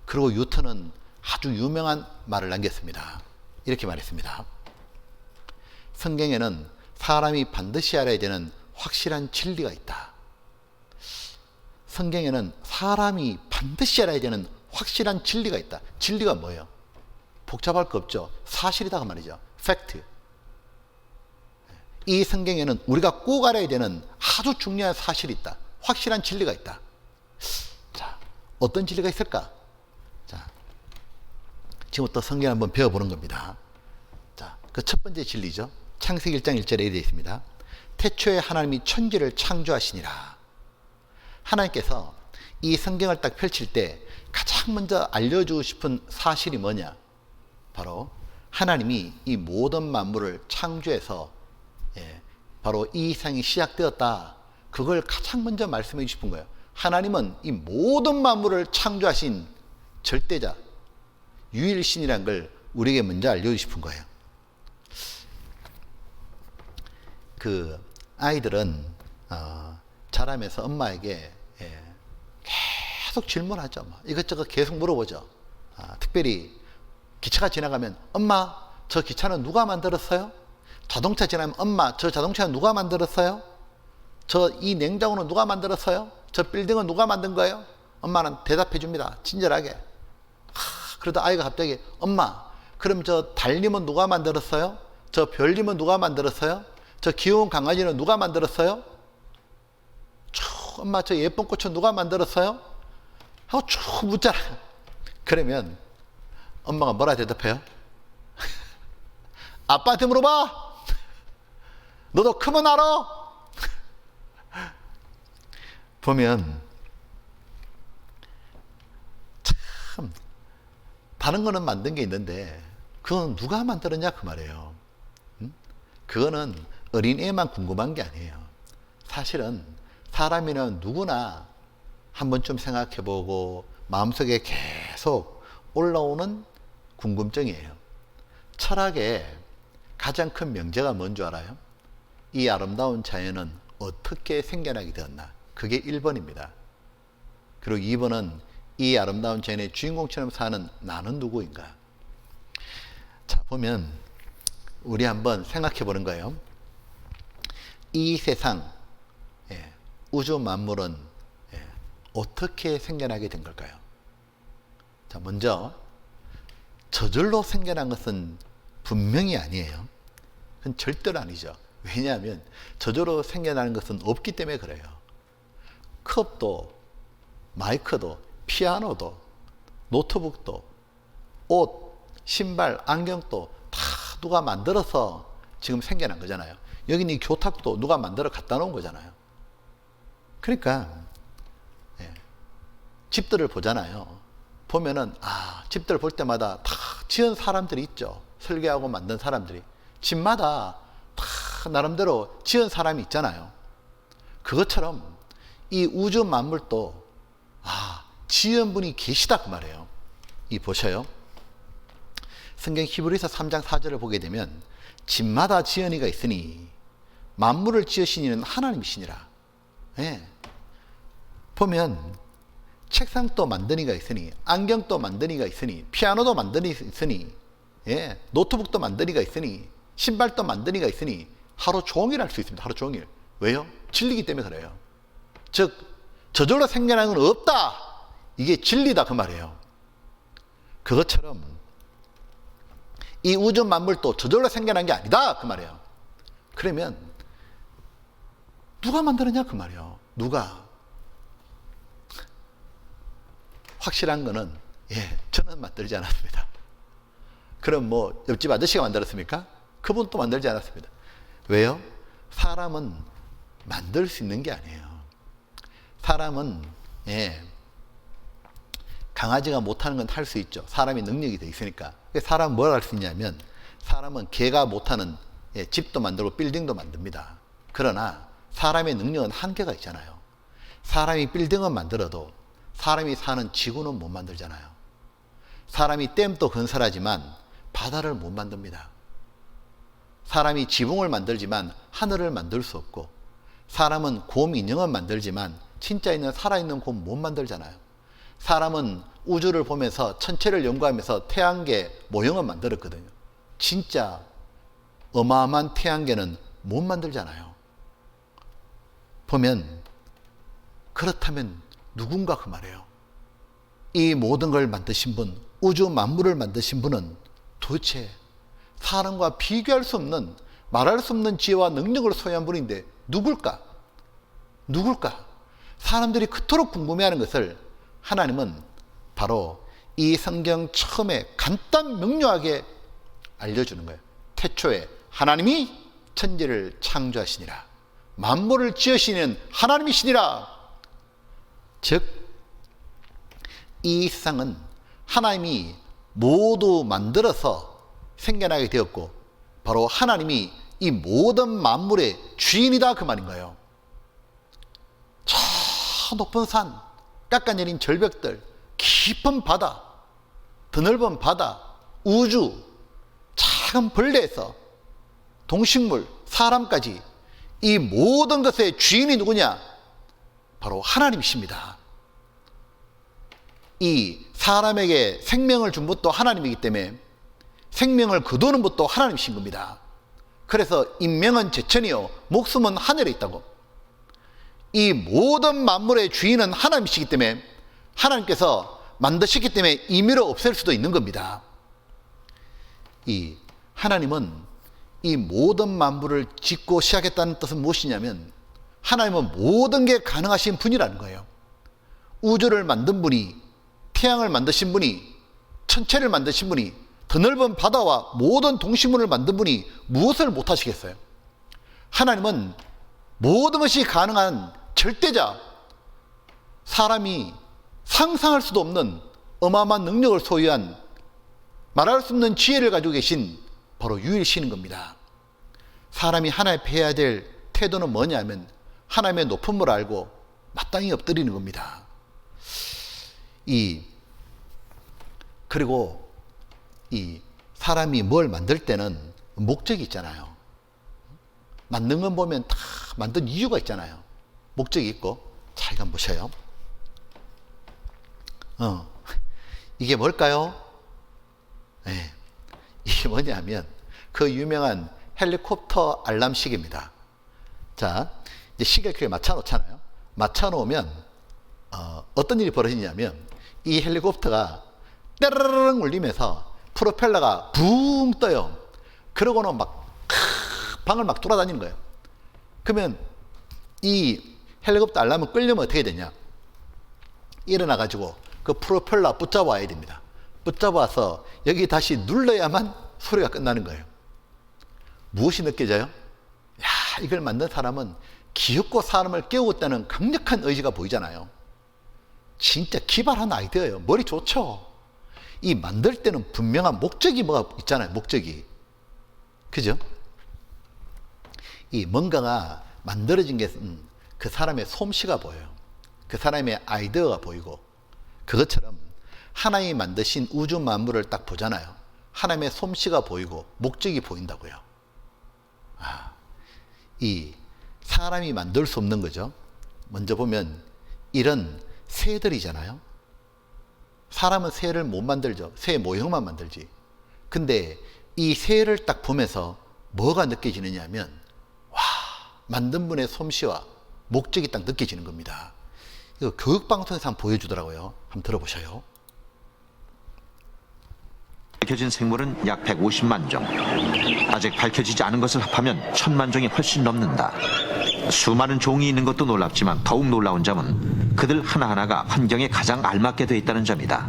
그리고 뉴턴은 아주 유명한 말을 남겼습니다. 이렇게 말했습니다. 성경에는 사람이 반드시 알아야 되는 확실한 진리가 있다. 성경에는 사람이 반드시 알아야 되는 확실한 진리가 있다. 진리가 뭐예요? 복잡할 거 없죠. 사실이다 그 말이죠. 팩트. 이 성경에는 우리가 꼭 알아야 되는 아주 중요한 사실이 있다. 확실한 진리가 있다. 자, 어떤 진리가 있을까? 자, 지금부터 성경 한번 배워보는 겁니다. 자, 그 첫 번째 진리죠. 창세기 1장 1절에 이렇게 되어 있습니다. 태초에 하나님이 천지를 창조하시니라. 하나님께서 이 성경을 딱 펼칠 때 가장 먼저 알려주고 싶은 사실이 뭐냐? 바로 하나님이 이 모든 만물을 창조해서 바로 이 세상이 시작되었다. 그걸 가장 먼저 말씀해 주고 싶은 거예요. 하나님은 이 모든 만물을 창조하신 절대자, 유일신이라는 걸 우리에게 먼저 알려주고 싶은 거예요. 그 아이들은 자라면서 엄마에게 계속 질문하죠. 이것저것 계속 물어보죠. 특별히 기차가 지나가면 엄마 저 기차는 누가 만들었어요? 자동차 지나면 엄마 저 자동차는 누가 만들었어요? 저 이 냉장고는 누가 만들었어요? 저 빌딩은 누가 만든 거예요? 엄마는 대답해 줍니다. 친절하게. 그러다 아이가 갑자기 엄마 그럼 저 달님은 누가 만들었어요? 저 별님은 누가 만들었어요? 저 귀여운 강아지는 누가 만들었어요? 엄마 저 예쁜 꽃은 누가 만들었어요? 하고 쭉 묻잖아요. 그러면 엄마가 뭐라 대답해요? 아빠한테 물어봐. 너도 크면 알아. 보면 참 다른 거는 만든 게 있는데 그건 누가 만들었냐 그 말이에요. 그거는 어린애만 궁금한 게 아니에요. 사실은 사람이면 누구나 한 번쯤 생각해보고 마음속에 계속 올라오는 궁금증이에요. 철학의 가장 큰 명제가 뭔 줄 알아요? 이 아름다운 자연은 어떻게 생겨나게 되었나? 그게 1번입니다. 그리고 2번은 이 아름다운 자연의 주인공처럼 사는 나는 누구인가? 자, 보면 우리 한번 생각해 보는 거예요. 이 세상, 우주 만물은 어떻게 생겨나게 된 걸까요? 자, 먼저 저절로 생겨난 것은 분명히 아니에요. 그건 절대로 아니죠. 왜냐하면 저절로 생겨나는 것은 없기 때문에 그래요. 컵도, 마이크도, 피아노도, 노트북도, 옷, 신발, 안경도 다 누가 만들어서 지금 생겨난 거잖아요. 여기는 이 교탁도 누가 만들어 갖다 놓은 거잖아요. 그러니까 집들을 보잖아요. 보면은 집들 볼 때마다 다 지은 사람들이 있죠. 설계하고 만든 사람들이. 집마다 다 나름대로 지은 사람이 있잖아요. 그것처럼 이 우주 만물도 지은 분이 계시다 그 말이에요. 이 보셔요. 성경 히브리서 3장 4절을 보게 되면 집마다 지은 이가 있으니 만물을 지으신 이는 하나님이시니라. 보면 책상도 만든 이가 있으니, 안경도 만든 이가 있으니, 피아노도 만든 이가 있으니, 노트북도 만든 이가 있으니, 신발도 만든 이가 있으니 하루 종일 할 수 있습니다. 하루 종일. 왜요? 진리기 때문에 그래요. 즉 저절로 생겨나는 건 없다. 이게 진리다 그 말이에요. 그것처럼 이 우주 만물도 저절로 생겨난 게 아니다 그 말이에요. 그러면 누가 만들었냐 그 말이에요. 누가? 확실한 거는 저는 만들지 않았습니다. 그럼 뭐 옆집 아저씨가 만들었습니까? 그분도 만들지 않았습니다. 왜요? 사람은 만들 수 있는 게 아니에요. 사람은 강아지가 못하는 건 할 수 있죠. 사람이 능력이 돼 있으니까. 사람은 뭘 할 수 있냐면 사람은 개가 못하는 집도 만들고 빌딩도 만듭니다. 그러나 사람의 능력은 한계가 있잖아요. 사람이 빌딩은 만들어도 사람이 사는 지구는 못 만들잖아요. 사람이 댐도 건설하지만 바다를 못 만듭니다. 사람이 지붕을 만들지만 하늘을 만들 수 없고, 사람은 곰 인형은 만들지만 진짜 있는 살아있는 곰 못 만들잖아요. 사람은 우주를 보면서 천체를 연구하면서 태양계 모형은 만들었거든요. 진짜 어마어마한 태양계는 못 만들잖아요. 보면 그렇다면 누군가 그 말이에요. 이 모든 걸 만드신 분, 우주 만물을 만드신 분은 도대체 사람과 비교할 수 없는, 말할 수 없는 지혜와 능력을 소유한 분인데 누굴까? 누굴까? 사람들이 그토록 궁금해하는 것을 하나님은 바로 이 성경 처음에 간단 명료하게 알려주는 거예요. 태초에 하나님이 천지를 창조하시니라. 만물을 지으시는 하나님이시니라. 즉, 이 세상은 하나님이 모두 만들어서 생겨나게 되었고, 바로 하나님이 이 모든 만물의 주인이다 그 말인 거예요. 저 높은 산, 깎아내린 절벽들, 깊은 바다, 드넓은 바다, 우주, 작은 벌레에서 동식물, 사람까지 이 모든 것의 주인이 누구냐? 바로 하나님이십니다. 이 사람에게 생명을 준 것도 하나님이기 때문에 생명을 거두는 것도 하나님이신 겁니다. 그래서 인명은 제천이요 목숨은 하늘에 있다고. 이 모든 만물의 주인은 하나님이시기 때문에 하나님께서 만드셨기 때문에 임의로 없앨 수도 있는 겁니다. 이 하나님은 이 모든 만물을 짓고 시작했다는 뜻은 무엇이냐면 하나님은 모든 게 가능하신 분이라는 거예요. 우주를 만든 분이, 태양을 만드신 분이, 천체를 만드신 분이, 드넓은 바다와 모든 동식물을 만든 분이 무엇을 못하시겠어요? 하나님은 모든 것이 가능한 절대자, 사람이 상상할 수도 없는 어마어마한 능력을 소유한, 말할 수 없는 지혜를 가지고 계신 바로 유일신인 겁니다. 사람이 하나님 앞에 해야 될 태도는 뭐냐면 하나님의 높음을 알고 마땅히 엎드리는 겁니다. 그리고 이 사람이 뭘 만들 때는 목적이 있잖아요. 만든 건 보면 다 만든 이유가 있잖아요. 목적이 있고. 자, 이거 한번 보셔요. 이게 뭘까요? 이게 뭐냐면 그 유명한 헬리콥터 알람 시계입니다. 자, 이제 시계를 그렇게 맞춰놓잖아요. 맞춰놓으면 어떤 일이 벌어지냐면 이 헬리콥터가 따르르릉 울리면서 프로펠러가 붕 떠요. 그러고는 막 방을 막 돌아다니는 거예요. 그러면 이 헬리콥터 알람을 끌려면 어떻게 되냐? 일어나가지고 그 프로펠러 붙잡아야 됩니다. 붙잡아서 여기 다시 눌러야만 소리가 끝나는 거예요. 무엇이 느껴져요? 야, 이걸 만든 사람은 귀엽고 사람을 깨우겠다는 강력한 의지가 보이잖아요. 진짜 기발한 아이디어예요. 머리 좋죠? 이 만들 때는 분명한 목적이 뭐가 있잖아요. 목적이. 그죠? 이 뭔가가 만들어진 게 그 사람의 솜씨가 보여요. 그 사람의 아이디어가 보이고, 그것처럼 하나님이 만드신 우주 만물을 딱 보잖아요. 하나님의 솜씨가 보이고 목적이 보인다고요. 이 사람이 만들 수 없는 거죠. 먼저 보면 이런 새들이잖아요. 사람은 새를 못 만들죠. 새 모형만 만들지. 근데 이 새를 딱 보면서 뭐가 느껴지느냐 하면, 와, 만든 분의 솜씨와 목적이 딱 느껴지는 겁니다. 이거 교육방송에서 한번 보여주더라고요. 한번 들어보셔요. 밝혀진 생물은 약 150만 종. 아직 밝혀지지 않은 것을 합하면 1000만 종이 훨씬 넘는다. 수많은 종이 있는 것도 놀랍지만 더욱 놀라운 점은 그들 하나하나가 환경에 가장 알맞게 되어 있다는 점이다.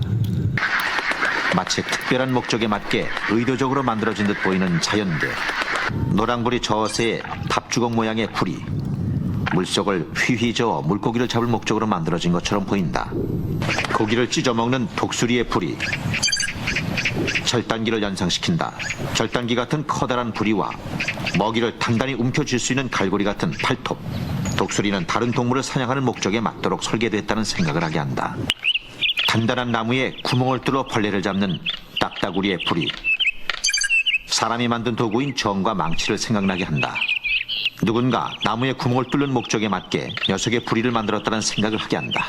마치 특별한 목적에 맞게 의도적으로 만들어진 듯 보이는 자연계. 노랑불이 저새의 밥주걱 모양의 불이 물속을 휘휘 저어 물고기를 잡을 목적으로 만들어진 것처럼 보인다. 고기를 찢어먹는 독수리의 불이 절단기를 연상시킨다. 절단기 같은 커다란 부리와 먹이를 단단히 움켜쥘 수 있는 갈고리 같은 팔톱. 독수리는 다른 동물을 사냥하는 목적에 맞도록 설계됐다는 생각을 하게 한다. 단단한 나무에 구멍을 뚫어 벌레를 잡는 딱따구리의 부리. 사람이 만든 도구인 정과 망치를 생각나게 한다. 누군가 나무에 구멍을 뚫는 목적에 맞게 녀석의 부리를 만들었다는 생각을 하게 한다.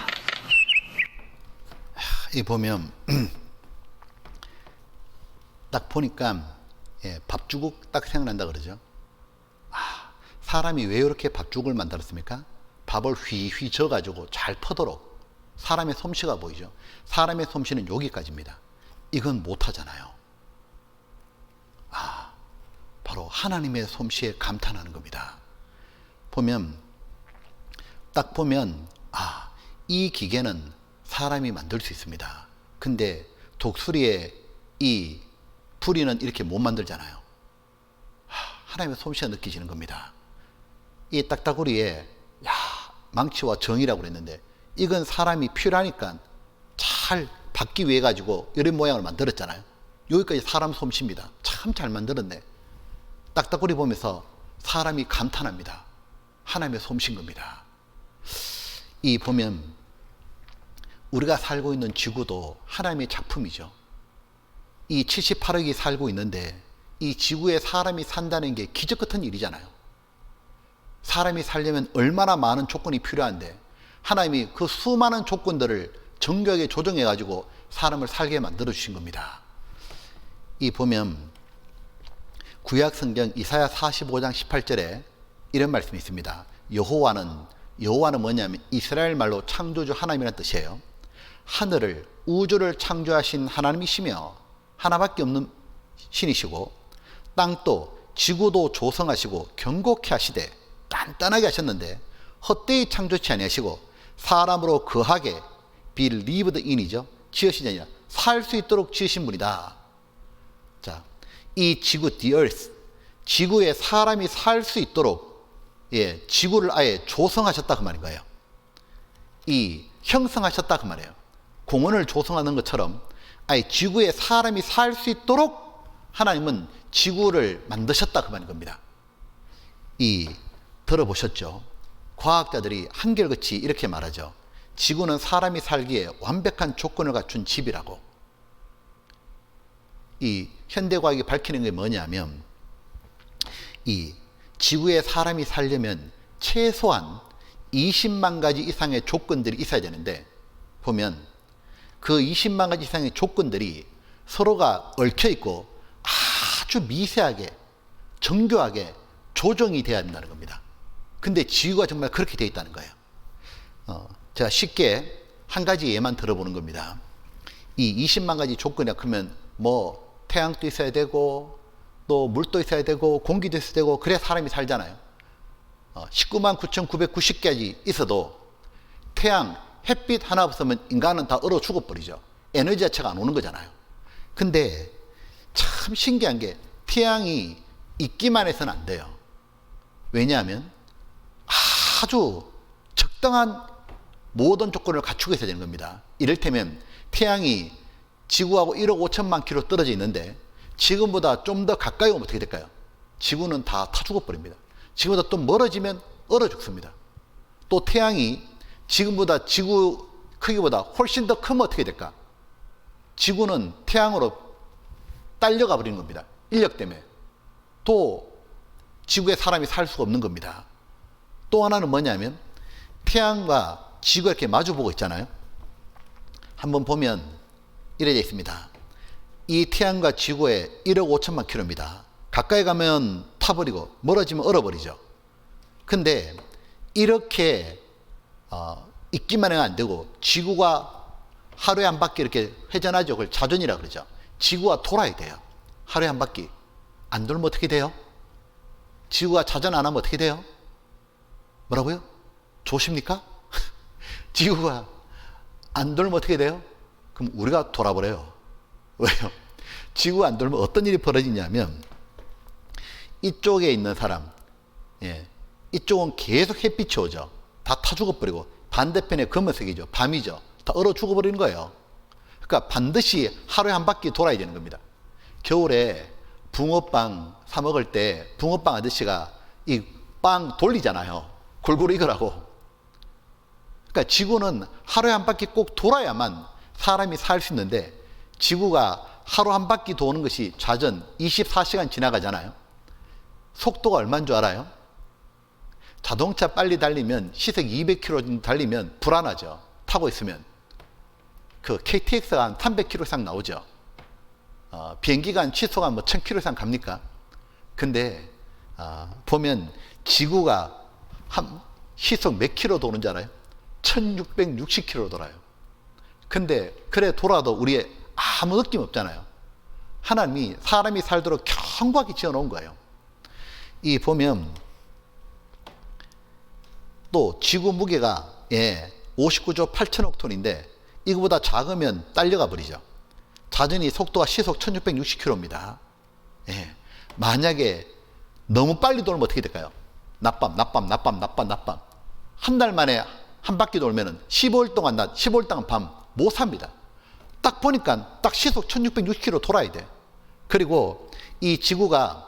이 보면 딱 보니까 밥주걱 딱 생각난다 그러죠. 사람이 왜 이렇게 밥주걱을 만들었습니까? 밥을 휘휘 져가지고 잘 퍼도록 사람의 솜씨가 보이죠. 사람의 솜씨는 여기까지입니다. 이건 못하잖아요. 바로 하나님의 솜씨에 감탄하는 겁니다. 딱 보면 이 기계는 사람이 만들 수 있습니다. 근데 독수리의 이 부리는 이렇게 못 만들잖아요. 하나님의 솜씨가 느껴지는 겁니다. 이 딱따구리에 망치와 정이라고 그랬는데 이건 사람이 필요하니까 잘 받기 위해 가지고 이런 모양을 만들었잖아요. 여기까지 사람 솜씨입니다. 참 잘 만들었네. 딱따구리 보면서 사람이 감탄합니다. 하나님의 솜씨인 겁니다. 이 보면 우리가 살고 있는 지구도 하나님의 작품이죠. 이 78억이 살고 있는데 이 지구에 사람이 산다는 게 기적 같은 일이잖아요. 사람이 살려면 얼마나 많은 조건이 필요한데 하나님이 그 수많은 조건들을 정교하게 조정해 가지고 사람을 살게 만들어 주신 겁니다. 이 보면 구약 성경 이사야 45장 18절에 이런 말씀이 있습니다. 여호와는 뭐냐면 이스라엘 말로 창조주 하나님이라는 뜻이에요. 하늘을 우주를 창조하신 하나님이시며 하나밖에 없는 신이시고 땅도 지구도 조성하시고 견고케 하시되 단단하게 하셨는데 헛되이 창조치 아니하시고 사람으로 거하게 be lived in이죠. 지으시지 아니라 살 수 있도록 지으신 분이다. 자, 이 지구 the earth, 지구에 사람이 살 수 있도록 지구를 아예 조성하셨다 그 말인 거예요. 이 형성하셨다 그 말이에요. 공원을 조성하는 것처럼 아예 지구에 사람이 살 수 있도록 하나님은 지구를 만드셨다 그 말인 겁니다. 이 들어보셨죠? 과학자들이 한결같이 이렇게 말하죠. 지구는 사람이 살기에 완벽한 조건을 갖춘 집이라고. 이 현대과학이 밝히는 게 뭐냐면 이 지구에 사람이 살려면 최소한 20만 가지 이상의 조건들이 있어야 되는데 보면 그 20만 가지 이상의 조건들이 서로가 얽혀 있고 아주 미세하게 정교하게 조정이 돼야 된다는 겁니다. 근데 지구가 정말 그렇게 되어 있다는 거예요. 제가 쉽게 한 가지 예만 들어보는 겁니다. 이 20만 가지 조건이라 그러면 뭐 태양도 있어야 되고 또 물도 있어야 되고 공기도 있어야 되고 그래야 사람이 살잖아요. 19만 9,990개까지 있어도 태양, 햇빛 하나 없으면 인간은 다 얼어 죽어버리죠. 에너지 자체가 안 오는 거잖아요. 근데 참 신기한 게 태양이 있기만 해서는 안 돼요. 왜냐하면 아주 적당한 모든 조건을 갖추고 있어야 되는 겁니다. 이를테면 태양이 지구하고 1억 5천만 킬로 떨어져 있는데 지금보다 좀 더 가까이 오면 어떻게 될까요? 지구는 다 타 죽어버립니다. 지금보다 또 멀어지면 얼어 죽습니다. 또 태양이 지금보다 지구 크기보다 훨씬 더 크면 어떻게 될까? 지구는 태양으로 딸려가 버리는 겁니다. 인력 때문에. 또 지구에 사람이 살 수가 없는 겁니다. 또 하나는 뭐냐면 태양과 지구가 이렇게 마주보고 있잖아요. 한번 보면 이래 되어 있습니다. 이 태양과 지구의 1억 5천만 킬로입니다. 가까이 가면 타버리고 멀어지면 얼어버리죠. 근데 이렇게 있기만 해야 안 되고 지구가 하루에 한 바퀴 이렇게 회전하죠. 그걸 자전이라 그러죠. 지구가 돌아야 돼요. 하루에 한 바퀴. 안 돌면 어떻게 돼요? 지구가 자전 안 하면 어떻게 돼요? 뭐라고요? 좋습니까? 지구가 안 돌면 어떻게 돼요? 그럼 우리가 돌아버려요. 왜요? 지구가 안 돌면 어떤 일이 벌어지냐면 이쪽에 있는 사람, 이쪽은 계속 햇빛이 오죠. 다 타 죽어버리고 반대편에 검은색이죠. 밤이죠. 다 얼어 죽어버리는 거예요. 그러니까 반드시 하루에 한 바퀴 돌아야 되는 겁니다. 겨울에 붕어빵 사 먹을 때 붕어빵 아저씨가 이 빵 돌리잖아요. 골고루 익으라고. 그러니까 지구는 하루에 한 바퀴 꼭 돌아야만 사람이 살 수 있는데 지구가 하루 한 바퀴 도는 것이 좌전 24시간 지나가잖아요. 속도가 얼마인 줄 알아요? 자동차 빨리 달리면 시속 200km 달리면 불안하죠. 타고 있으면. 그 KTX가 한 300km 이상 나오죠. 비행기가 한 시속가 뭐 1000km 이상 갑니까? 근데 보면 지구가 한 시속 몇 킬로 도는 줄 알아요? 1660km 돌아요. 근데 그래 돌아도 우리의 아무 느낌 없잖아요. 하나님이 사람이 살도록 견고하게 지어놓은 거예요. 이 보면 또 지구 무게가 59조 8천억 톤인데 이거보다 작으면 딸려가 버리죠. 자전이 속도가 시속 1660km입니다. 만약에 너무 빨리 돌면 어떻게 될까요? 낮밤. 한 달 만에 한 바퀴 돌면은 15일 동안 밤 못 삽니다. 딱 보니까 딱 시속 1660km 돌아야 돼. 그리고 이 지구가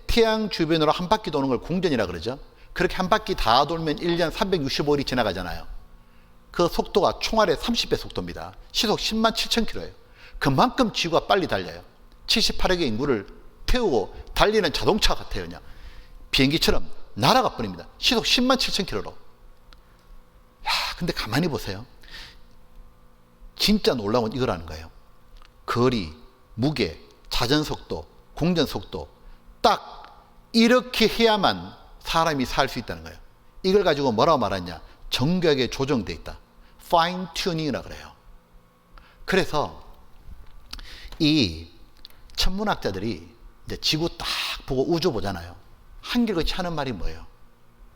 태양 주변으로 한 바퀴 도는 걸 공전이라 그러죠. 그렇게 한 바퀴 다 돌면 1년 365일이 지나가잖아요. 그 속도가 총알의 30배 속도입니다. 시속 10만 7천 킬로예요. 그만큼 지구가 빨리 달려요. 78억의 인구를 태우고 달리는 자동차 같아요. 그냥 비행기처럼 날아가 버립니다. 시속 10만 7천 킬로로. 근데 가만히 보세요. 진짜 놀라운 건 이거라는 거예요. 거리, 무게, 자전 속도, 공전 속도 딱 이렇게 해야만 사람이 살 수 있다는 거예요. 이걸 가지고 뭐라고 말하냐? 정교하게 조정돼 있다. 파인 튜닝이라고 그래요. 그래서 이 천문학자들이 이제 지구 딱 보고 우주 보잖아요. 한결같이 하는 말이 뭐예요?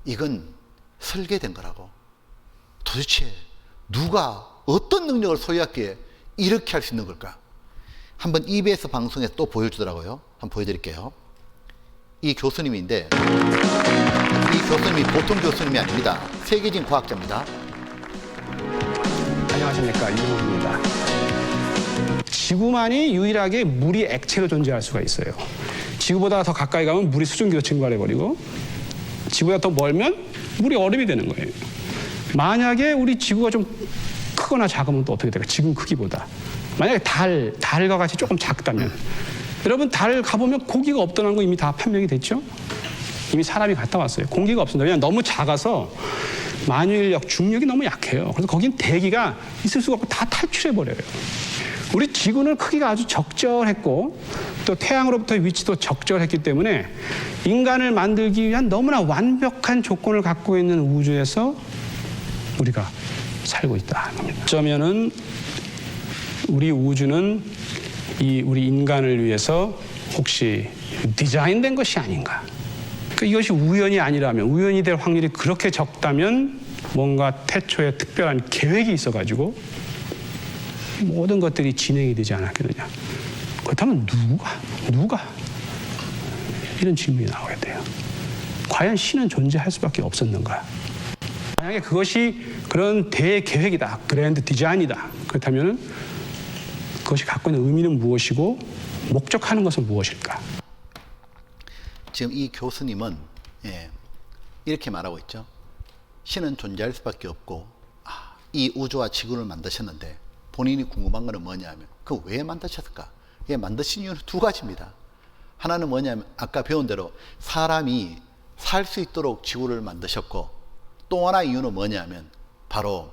이건 설계된 거라고. 도대체 누가 어떤 능력을 소유했기에 이렇게 할 수 있는 걸까? 한번 EBS 방송에서 또 보여주더라고요. 한번 보여드릴게요. 이 교수님인데 이 교수님이 보통 교수님이 아닙니다. 세계적인 과학자입니다. 안녕하십니까, 이종욱입니다. 지구만이 유일하게 물이 액체로 존재할 수가 있어요. 지구보다 더 가까이 가면 물이 수증기로 증발해버리고 지구보다 더 멀면 물이 얼음이 되는 거예요. 만약에 우리 지구가 좀 크거나 작으면 또 어떻게 될까? 지금 크기보다. 만약에 달과 같이 조금 작다면 여러분 달 가보면 고기가 없다는 거 이미 다 판명이 됐죠? 이미 사람이 갔다 왔어요. 공기가 없습니다. 왜냐하면 너무 작아서 만유인력, 중력이 너무 약해요. 그래서 거긴 대기가 있을 수가 없고 다 탈출해버려요. 우리 지구는 크기가 아주 적절했고 또 태양으로부터의 위치도 적절했기 때문에 인간을 만들기 위한 너무나 완벽한 조건을 갖고 있는 우주에서 우리가 살고 있다는 겁니다. 어쩌면은 우리 우주는 우리 인간을 위해서 혹시 디자인된 것이 아닌가. 그러니까 이것이 우연이 아니라면, 우연이 될 확률이 그렇게 적다면 뭔가 태초에 특별한 계획이 있어가지고 모든 것들이 진행이 되지 않았겠느냐. 그렇다면 누가 이런 질문이 나오게 돼요. 과연 신은 존재할 수밖에 없었는가? 만약에 그것이 그런 대계획이다, 그랜드 디자인이다, 그렇다면 그것이 갖고 있는 의미는 무엇이고 목적하는 것은 무엇일까? 지금 이 교수님은 이렇게 말하고 있죠. 신은 존재할 수밖에 없고 이 우주와 지구를 만드셨는데 본인이 궁금한 것은 뭐냐면 그 왜 만드셨을까? 만드신 이유는 두 가지입니다. 하나는 뭐냐면 아까 배운 대로 사람이 살 수 있도록 지구를 만드셨고, 또 하나 이유는 뭐냐면 바로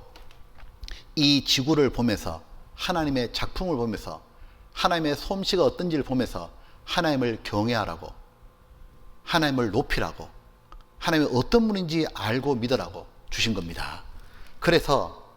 이 지구를 보면서 하나님의 작품을 보면서 하나님의 솜씨가 어떤지를 보면서 하나님을 경외하라고, 하나님을 높이라고, 하나님이 어떤 분인지 알고 믿으라고 주신 겁니다. 그래서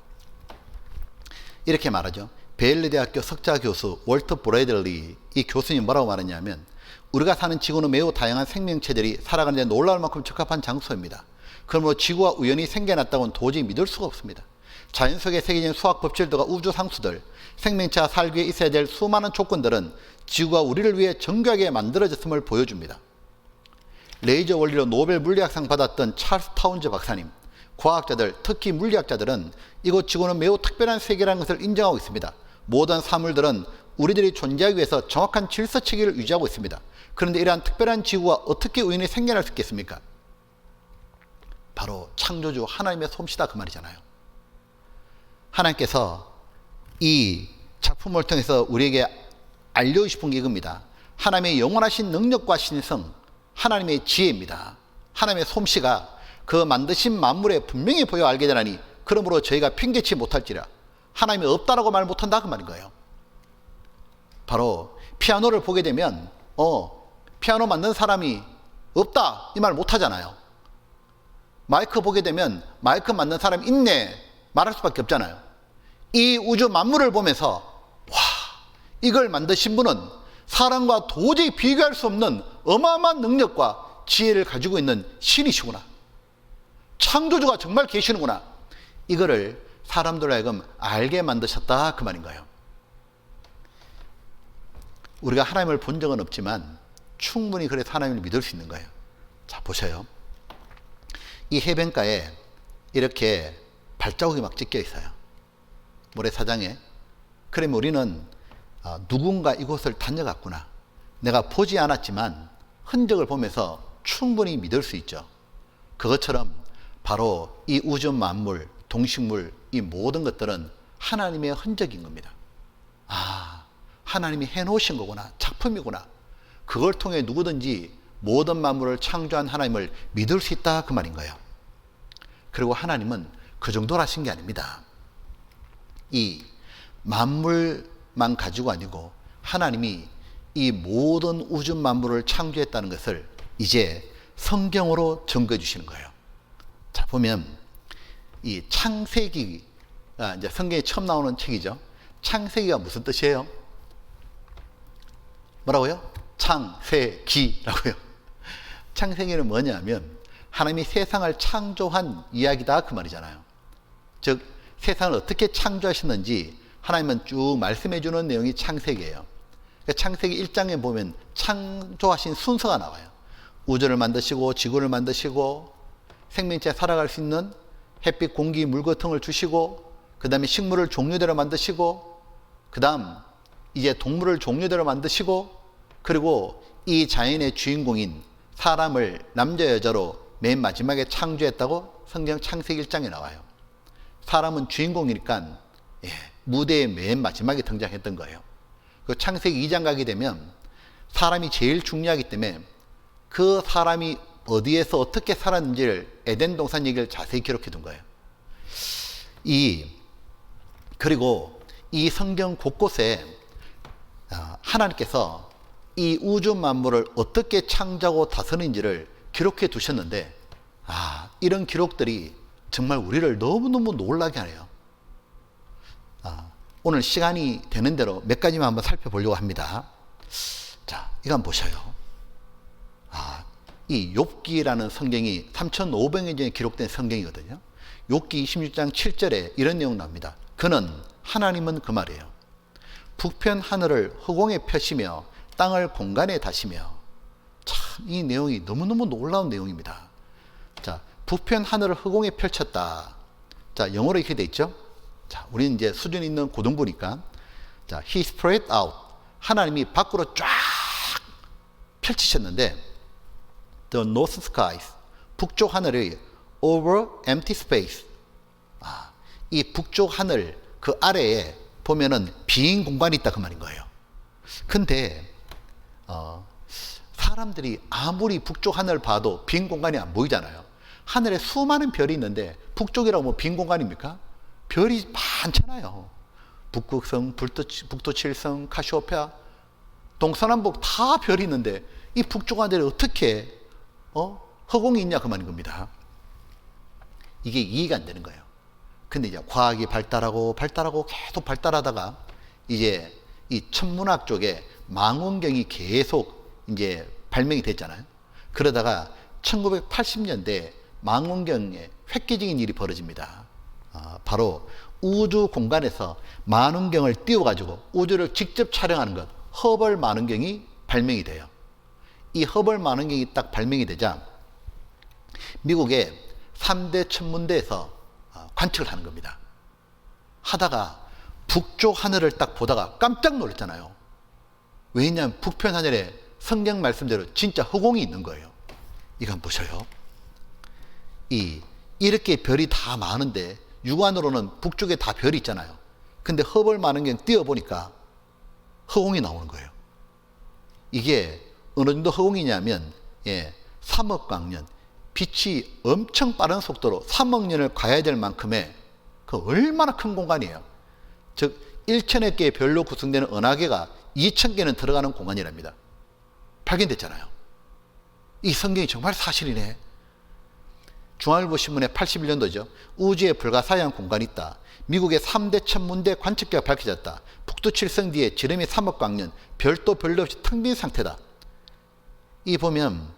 이렇게 말하죠. 베일리 대학교 석좌 교수 월터 브래들리 이 교수님이 뭐라고 말하냐면 우리가 사는 지구는 매우 다양한 생명체들이 살아가는 데 놀라울 만큼 적합한 장소입니다. 그러므로 지구가 우연히 생겨났다고는 도저히 믿을 수가 없습니다. 자연 속에 새겨진 수학 법칙들과 우주 상수들, 생명체가 살기 위해 있어야 될 수많은 조건들은 지구가 우리를 위해 정교하게 만들어졌음을 보여줍니다. 레이저 원리로 노벨 물리학상 받았던 찰스 타운즈 박사님, 과학자들, 특히 물리학자들은 이곳 지구는 매우 특별한 세계라는 것을 인정하고 있습니다. 모든 사물들은 우리들이 존재하기 위해서 정확한 질서 체계를 유지하고 있습니다. 그런데 이러한 특별한 지구가 어떻게 우연히 생겨날 수 있겠습니까? 바로 창조주 하나님의 솜씨다 그 말이잖아요. 하나님께서 이 작품을 통해서 우리에게 알려주고 싶은 게 이겁니다. 하나님의 영원하신 능력과 신성, 하나님의 지혜입니다. 하나님의 솜씨가 그 만드신 만물에 분명히 보여 알게 되나니 그러므로 저희가 핑계치 못할지라. 하나님이 없다라고 말 못한다 그 말인 거예요. 바로 피아노를 보게 되면 피아노 만든 사람이 없다 이 말 못하잖아요. 마이크 보게 되면 마이크 만든 사람이 있네 말할 수밖에 없잖아요. 이 우주 만물을 보면서 와, 이걸 만드신 분은 사람과 도저히 비교할 수 없는 어마어마한 능력과 지혜를 가지고 있는 신이시구나. 창조주가 정말 계시는구나. 이거를 사람들로 하여금 알게 만드셨다 그 말인 거예요. 우리가 하나님을 본 적은 없지만 충분히 그래서 하나님을 믿을 수 있는 거예요. 자, 보세요. 이 해변가에 이렇게 발자국이 막 찢겨 있어요. 모래사장에. 그러면 우리는 누군가 이곳을 다녀갔구나. 내가 보지 않았지만 흔적을 보면서 충분히 믿을 수 있죠. 그것처럼 바로 이 우주 만물, 동식물, 이 모든 것들은 하나님의 흔적인 겁니다. 하나님이 해놓으신 거구나. 작품이구나. 그걸 통해 누구든지 모든 만물을 창조한 하나님을 믿을 수 있다 그 말인 거예요. 그리고 하나님은 그 정도로 하신 게 아닙니다. 이 만물만 가지고 아니고 하나님이 이 모든 우주 만물을 창조했다는 것을 이제 성경으로 증거해 주시는 거예요. 자, 보면 이 창세기가 이제 성경에 처음 나오는 책이죠. 창세기가 무슨 뜻이에요? 뭐라고요? 창세기라고요. 창세기는 뭐냐면 하나님이 세상을 창조한 이야기다 그 말이잖아요. 즉 세상을 어떻게 창조하셨는지 하나님은 쭉 말씀해 주는 내용이 창세기예요. 창세기 1장에 보면 창조하신 순서가 나와요. 우주를 만드시고 지구를 만드시고 생명체 살아갈 수 있는 햇빛, 공기, 물 같은 걸 주시고 그 다음에 식물을 종류대로 만드시고 그 다음 이제 동물을 종류대로 만드시고 그리고 이 자연의 주인공인 사람을 남자 여자로 맨 마지막에 창조했다고 성경 창세기 1장에 나와요. 사람은 주인공이니까 무대의 맨 마지막에 등장했던 거예요. 그 창세기 2장 가게 되면 사람이 제일 중요하기 때문에 그 사람이 어디에서 어떻게 살았는지를 에덴 동산 얘기를 자세히 기록해 둔 거예요. 그리고 이 성경 곳곳에 하나님께서 이 우주 만물을 어떻게 창조하고 다스리는지를 기록해 두셨는데 이런 기록들이 정말 우리를 너무너무 놀라게 하네요. 오늘 시간이 되는 대로 몇 가지만 한번 살펴보려고 합니다. 자, 이거 한번 보셔요. 이 욥기라는 성경이 3,500년 전에 기록된 성경이거든요. 욥기 26장 7절에 이런 내용 나옵니다. 하나님은 그 말이에요. 북편 하늘을 허공에 펴시며 땅을 공간에 다시며. 참 참 이 내용이 너무너무 놀라운 내용입니다. 자, 북편 하늘을 허공에 펼쳤다. 자, 영어로 이렇게 돼 있죠. 자, 우리는 이제 수준 있는 고등부니까, 자, he spread out. 하나님이 밖으로 쫙 펼치셨는데, the north skies. 북쪽 하늘이 over empty space. 이 북쪽 하늘 그 아래에 보면은 빈 공간이 있다 그 말인 거예요. 근데 사람들이 아무리 북쪽 하늘을 봐도 빈 공간이 안 보이잖아요. 하늘에 수많은 별이 있는데 북쪽이라고 뭐 빈 공간입니까? 별이 많잖아요. 북극성, 북두칠성, 카시오페아, 동서남북 다 별이 있는데 이 북쪽 하늘에 어떻게 허공이 있냐 그 말인 겁니다. 이게 이해가 안 되는 거예요. 근데 이제 과학이 발달하고 계속 발달하다가 이제 이 천문학 쪽에 망원경이 계속 이제 발명이 됐잖아요. 그러다가 1980년대 망원경에 획기적인 일이 벌어집니다. 바로 우주 공간에서 망원경을 띄워가지고 우주를 직접 촬영하는 것, 허벌 망원경이 발명이 돼요. 이 허벌 망원경이 딱 발명이 되자 미국의 3대 천문대에서 관측을 하는 겁니다. 하다가 북쪽 하늘을 딱 보다가 깜짝 놀랐잖아요. 왜냐하면 북편 하늘에 성경 말씀대로 진짜 허공이 있는 거예요. 이거 한번 보셔요. 이렇게 별이 다 많은데 육안으로는 북쪽에 다 별이 있잖아요. 근데 허벌 망원경 띄워보니까 허공이 나오는 거예요. 이게 어느 정도 허공이냐면 3억 광년, 빛이 엄청 빠른 속도로 3억 년을 가야 될 만큼의 그 얼마나 큰 공간이에요. 즉 1천여 개의 별로 구성되는 은하계가 2,000개는 들어가는 공간이랍니다. 발견됐잖아요. 이 성경이 정말 사실이네. 중앙일보 신문의 81년도죠. 우주에 불가사의한 공간이 있다. 미국의 3대 천문대 관측기가 밝혀졌다. 북두칠성 뒤에 지름이 3억 광년, 별도 별로 없이 텅 빈 상태다. 이 보면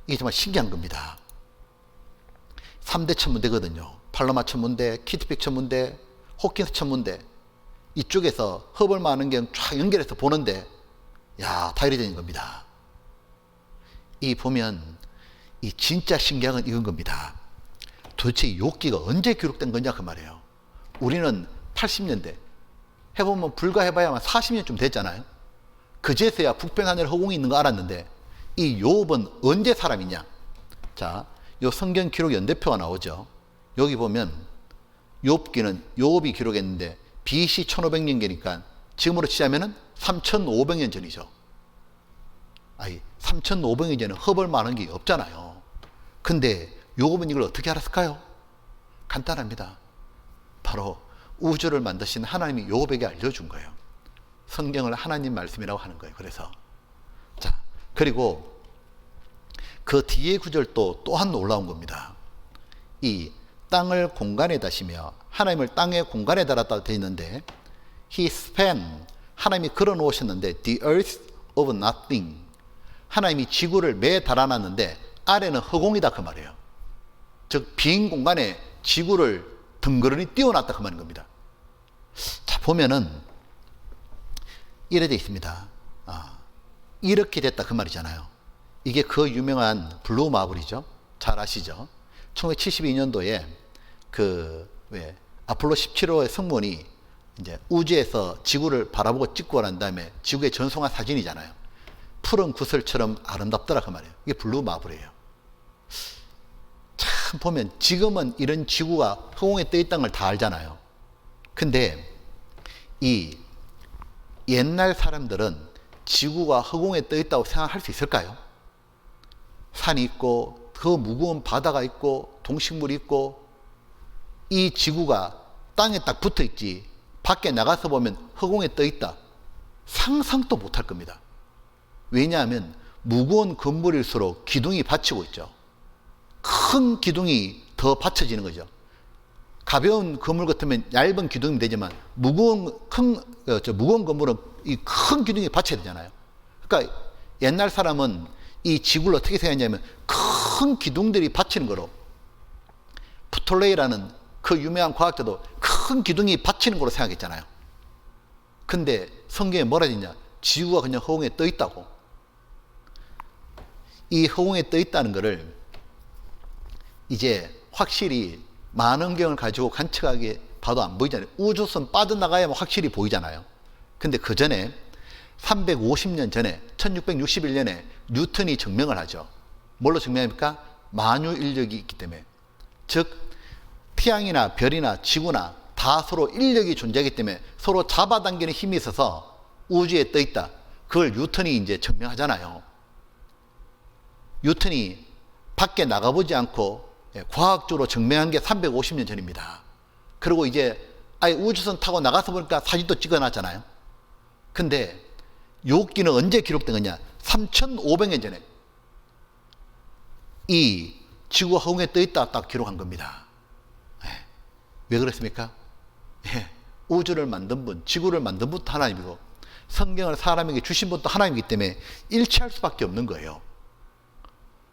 이게 정말 신기한 겁니다. 3대 천문대거든요. 팔로마 천문대, 키트픽 천문대, 호킨스 천문대. 이쪽에서 허벌 망원경 쫙 연결해서 보는데 다 이루어진 겁니다. 이 보면 이 진짜 신기한 건 이건 겁니다. 도대체 이 욥기가 언제 기록된 거냐 그 말이에요. 우리는 80년대 해보면 불과 해봐야만 40년쯤 됐잖아요. 그제서야 북편 하늘 허공이 있는 거 알았는데 이 욥은 언제 사람이냐? 자, 요 성경 기록 연대표가 나오죠. 여기 보면 욥기는 욥이 기록했는데 BC 1500년경이니까 지금으로 치자면은 3500년 전이죠. 3500년 전에는 허벌 망원경이 없잖아요. 근데 욥은 이걸 어떻게 알았을까요? 간단합니다. 바로 우주를 만드신 하나님이 욥에게 알려준 거예요. 성경을 하나님 말씀이라고 하는 거예요. 그래서 자, 그리고 그 뒤에 구절도 또한 놀라운 겁니다. 이 땅을 공간에 다시며 하나님을 땅의 공간에 달았다고 되어 있는데 He span, 하나님이 걸어 놓으셨는데 the earth of nothing, 하나님이 지구를 매에 달아놨는데 아래는 허공이다 그 말이에요. 즉 빈 공간에 지구를 덩그러니 띄워놨다 그 말인 겁니다. 자, 보면은 이래 돼 있습니다. 이렇게 됐다 그 말이잖아요. 이게 그 유명한 블루 마블이죠. 잘 아시죠? 1972년도에 아폴로 17호의 승무원이 이제 우주에서 지구를 바라보고 찍고 난 다음에 지구에 전송한 사진이잖아요. 푸른 구슬처럼 아름답더라 그 말이에요. 이게 블루 마블이에요. 참 보면 지금은 이런 지구가 허공에 떠 있다는 걸 다 알잖아요. 근데 이 옛날 사람들은 지구가 허공에 떠 있다고 생각할 수 있을까요? 산이 있고 더 무거운 바다가 있고 동식물이 있고 이 지구가 땅에 딱 붙어 있지 밖에 나가서 보면 허공에 떠 있다. 상상도 못할 겁니다. 왜냐하면 무거운 건물일수록 기둥이 받치고 있죠. 큰 기둥이 더 받쳐지는 거죠. 가벼운 건물 같으면 얇은 기둥이 되지만 무거운 건물은 이 큰 기둥이 받쳐야 되잖아요. 그러니까 옛날 사람은 이 지구를 어떻게 생각했냐면 큰 기둥들이 받치는 거로, 프톨레이라는 그 유명한 과학자도 큰 기둥이 받치는 거로 생각했잖아요. 근데 성경에 뭐라 했냐? 지구가 그냥 허공에 떠 있다고. 이 허공에 떠 있다는 것을 이제 확실히 만원경을 가지고 관측하게 봐도 안 보이잖아요. 우주선 빠져나가야만 확실히 보이잖아요. 근데 그 전에 350년 전에 1661년에 뉴턴이 증명을 하죠. 뭘로 증명합니까? 만유 인력이 있기 때문에. 즉 태양이나 별이나 지구나 다 서로 인력이 존재하기 때문에 서로 잡아당기는 힘이 있어서 우주에 떠 있다. 그걸 뉴턴이 이제 증명하잖아요. 뉴턴이 밖에 나가보지 않고 과학적으로 증명한 게 350년 전입니다. 그리고 이제 아예 우주선 타고 나가서 보니까 사진도 찍어놨잖아요. 근데 요기는 언제 기록된 거냐? 3,500년 전에 이 지구 허공에 떠 있다 딱 기록한 겁니다. 왜 그렇습니까? 우주를 만든 분, 지구를 만든 분도 하나님이고 성경을 사람에게 주신 분도 하나님이기 때문에 일치할 수밖에 없는 거예요.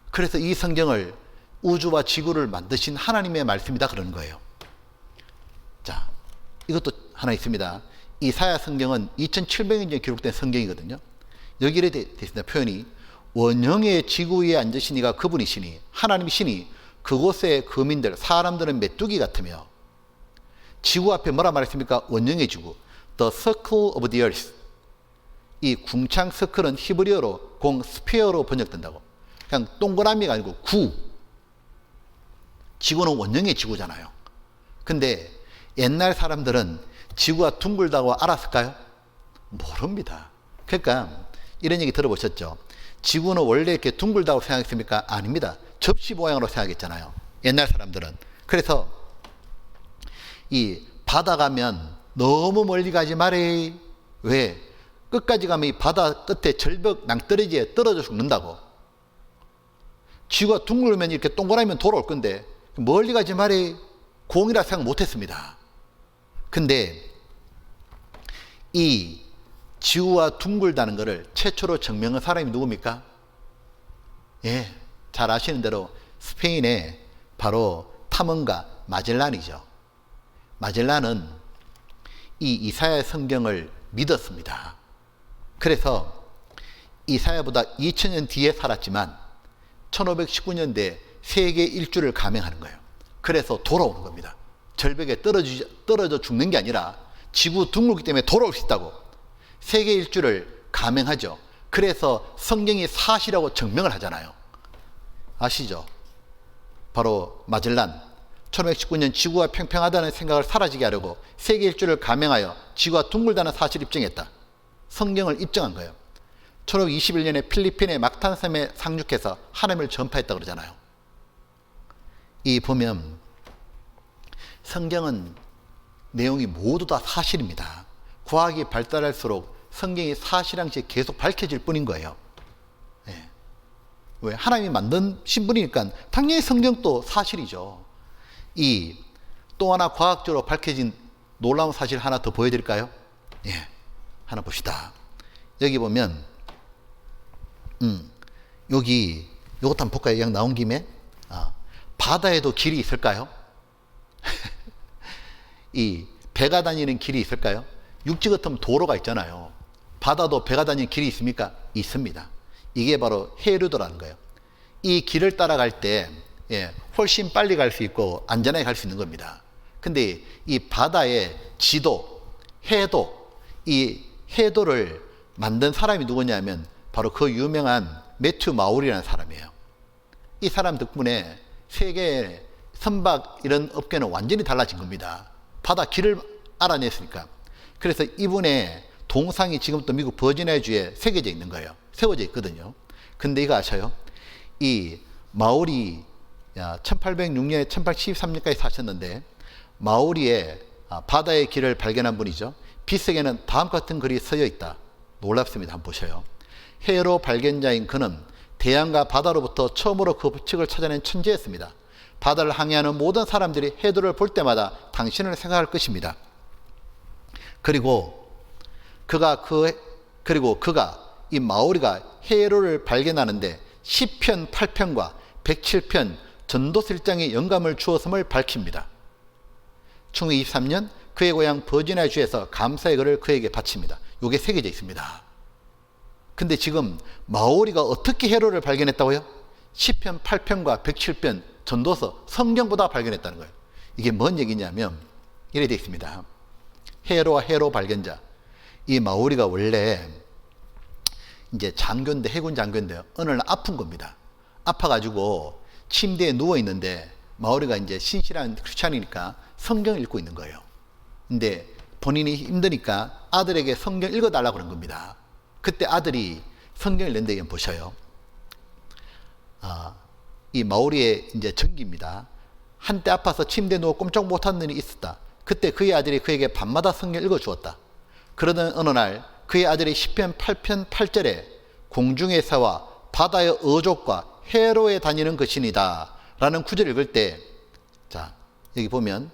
그래서 이 성경을 우주와 지구를 만드신 하나님의 말씀이다 그러는 거예요. 자, 이것도 하나 있습니다. 이사야 성경은 2700년 전에 기록된 성경이거든요. 여기 이렇게 되어 있습니다. 표현이 원형의 지구 위에 앉으신 이가 그분이시니 하나님이시니 그곳의 거민들 사람들은 메뚜기 같으며 지구 앞에 뭐라 말했습니까? 원형의 지구 The circle of the earth. 이 궁창 서클은 히브리어로 공 스페어로 번역된다고. 그냥 동그라미가 아니고 구. 지구는 원형의 지구잖아요. 근데 옛날 사람들은 지구가 둥글다고 알았을까요? 모릅니다. 그러니까 이런 얘기 들어보셨죠? 지구는 원래 이렇게 둥글다고 생각했습니까? 아닙니다. 접시 모양으로 생각했잖아요. 옛날 사람들은. 그래서 이 바다 가면 너무 멀리 가지 말해. 왜? 끝까지 가면 이 바다 끝에 절벽 낭떠러지에 떨어져 죽는다고. 지구가 둥글면 이렇게 동그라미면 돌아올 건데 멀리 가지 말해. 공이라 생각 못했습니다. 근데 이 지구가 둥글다는 것을 최초로 증명한 사람이 누굽니까? 예, 잘 아시는 대로 스페인의 바로 탐험가 마젤란이죠. 마젤란은 이 이사야 성경을 믿었습니다. 그래서 이사야보다 2000년 뒤에 살았지만 1519년대에 세계 일주를 감행하는 거예요. 그래서 돌아오는 겁니다. 절벽에 떨어져 죽는 게 아니라 지구 둥글기 때문에 돌아올 수 있다고 세계 일주를 감행하죠. 그래서 성경이 사실이라고 증명을 하잖아요. 아시죠? 바로 마젤란 1519년 지구가 평평하다는 생각을 사라지게 하려고 세계 일주를 감행하여 지구가 둥글다는 사실을 입증했다. 성경을 입증한 거예요. 1521년에 필리핀의 막탄섬에 상륙해서 하나님을 전파했다고 그러잖아요. 이 보면 성경은 내용이 모두 다 사실입니다. 과학이 발달할수록 성경이 사실항시 계속 밝혀질 뿐인 거예요. 네. 왜? 하나님이 만든 신분이니까 당연히 성경도 사실이죠. 이 또 하나 과학적으로 밝혀진 놀라운 사실 하나 더 보여드릴까요? 예, 하나 봅시다. 여기 보면 여기 요것도 한번 볼까요? 그냥 나온 김에 바다에도 길이 있을까요? 이 배가 다니는 길이 있을까요? 육지 같으면 도로가 있잖아요. 바다도 배가 다니는 길이 있습니까? 있습니다. 이게 바로 해류도라는 거예요. 이 길을 따라갈 때 훨씬 빨리 갈 수 있고 안전하게 갈 수 있는 겁니다. 근데 이 바다의 지도, 해도, 이 해도를 만든 사람이 누구냐면 바로 그 유명한 매튜 마우리라는 사람이에요. 이 사람 덕분에 세계 선박 이런 업계는 완전히 달라진 겁니다. 바다 길을 알아냈으니까. 그래서 이분의 동상이 지금도 미국 버지니아주에 새겨져 있는 거예요. 세워져 있거든요. 근데 이거 아셔요? 이 마우리 1806년에 1873년까지 사셨는데 마우리의 바다의 길을 발견한 분이죠. 비석에는 다음과 같은 글이 쓰여 있다. 놀랍습니다. 한번 보셔요. 해로 발견자인 그는 대양과 바다로부터 처음으로 그 법칙을 찾아낸 천재였습니다. 바다를 항해하는 모든 사람들이 해도를 볼 때마다 당신을 생각할 것입니다. 그리고 그가 이 마오리가 해로를 발견하는데 10편 8편과 107편 전도실장의 영감을 주었음을 밝힙니다. 1923년 그의 고향 버지니아주에서 감사의 글을 그에게 바칩니다. 이게 새겨져 있습니다. 근데 지금 마오리가 어떻게 헤로를 발견했다고요? 시편 8편과 107편 전도서 성경보다 발견했다는 거예요. 이게 뭔 얘기냐면 이래 되어 있습니다. 헤로와 헤로 발견자. 이 마오리가 원래 이제 장교인데, 해군 장교인데 어느 날 아픈 겁니다. 아파가지고 침대에 누워 있는데 마오리가 이제 신실한 크리스찬이니까 성경을 읽고 있는 거예요. 근데 본인이 힘드니까 아들에게 성경 읽어달라고 그런 겁니다. 그때 아들이 성경을 낸데 보셔요. 이 마오리의 이제 전기입니다. 한때 아파서 침대에 누워 꼼짝 못하는 일이 있었다. 그때 그의 아들이 그에게 밤마다 성경을 읽어주었다. 그러던 어느 날 그의 아들이 시편 8편 8절에 공중의 새와 바다의 어족과 헤로에 다니는 것이니다 라는 구절을 읽을 때, 자 여기 보면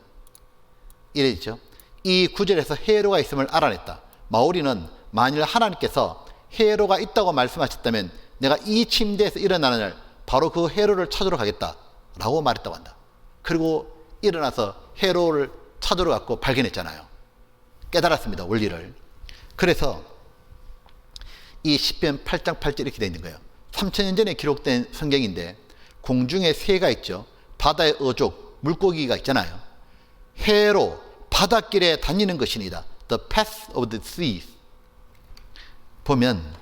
이래 있죠. 이 구절에서 헤로가 있음을 알아냈다. 마오리는 만일 하나님께서 헤로가 있다고 말씀하셨다면 내가 이 침대에서 일어나는 날 바로 그 헤로를 찾으러 가겠다 라고 말했다고 한다. 그리고 일어나서 헤로를 찾으러 갔고 발견했잖아요. 깨달았습니다, 원리를. 그래서 이 시편 8장 8절 이렇게 되어 있는 거예요. 3000년 전에 기록된 성경인데 공중에 새가 있죠. 바다의 어족, 물고기가 있잖아요. 헤로, 바닷길에 다니는 것이니다. The path of the seas. 보면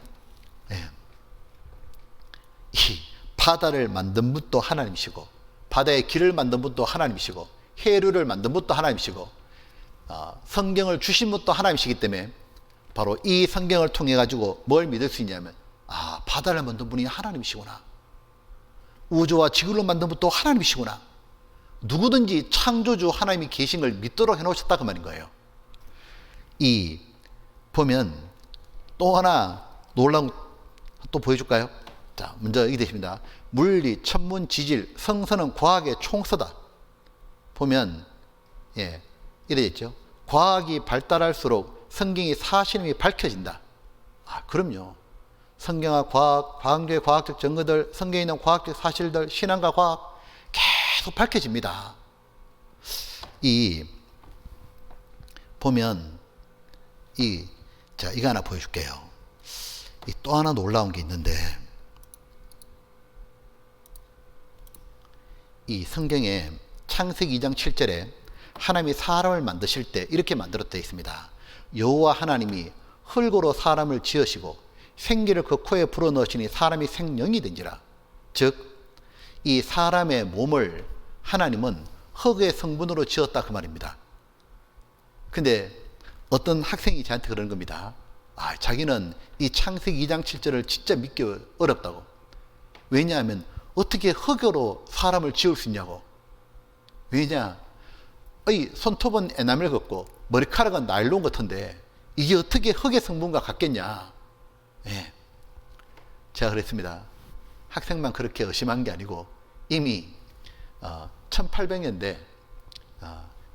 이 바다를 만든 분도 하나님이시고 바다의 길을 만든 분도 하나님이시고 해류를 만든 분도 하나님이시고 성경을 주신 분도 하나님이시기 때문에 바로 이 성경을 통해 가지고 뭘 믿을 수 있냐면 바다를 만든 분이 하나님이시구나. 우주와 지구를 만든 분도 하나님이시구나. 누구든지 창조주 하나님이 계신 걸 믿도록 해놓으셨다 그 말인 거예요. 이 보면 또 하나 놀라운 또 보여줄까요? 자, 먼저 이게 되십니다. 물리, 천문, 지질, 성서는 과학의 총서다. 보면 이래 있죠. 과학이 발달할수록 성경이 사실임이 밝혀진다. 그럼요. 성경과 과학, 과학의 과학적 증거들, 성경에 있는 과학적 사실들, 신앙과 과학 계속 밝혀집니다. 보면 자, 이거 하나 보여줄게요. 또 하나 놀라운 게 있는데 이 성경에 창세기 2장 7절에 하나님이 사람을 만드실 때 이렇게 만들었다 있습니다. 여호와 하나님이 흙으로 사람을 지으시고 생기를 그 코에 불어넣으시니 사람이 생명이 된지라. 즉 이 사람의 몸을 하나님은 흙의 성분으로 지었다 그 말입니다. 근데 어떤 학생이 저한테 그러는 겁니다. 자기는 이 창세기 2장 7절을 진짜 믿기 어렵다고. 왜냐하면 어떻게 흙으로 사람을 지을 수 있냐고. 왜냐? 손톱은 에나멜 같고 머리카락은 나일론 같은데 이게 어떻게 흙의 성분과 같겠냐. 제가 그랬습니다. 학생만 그렇게 의심한 게 아니고 이미 1800년대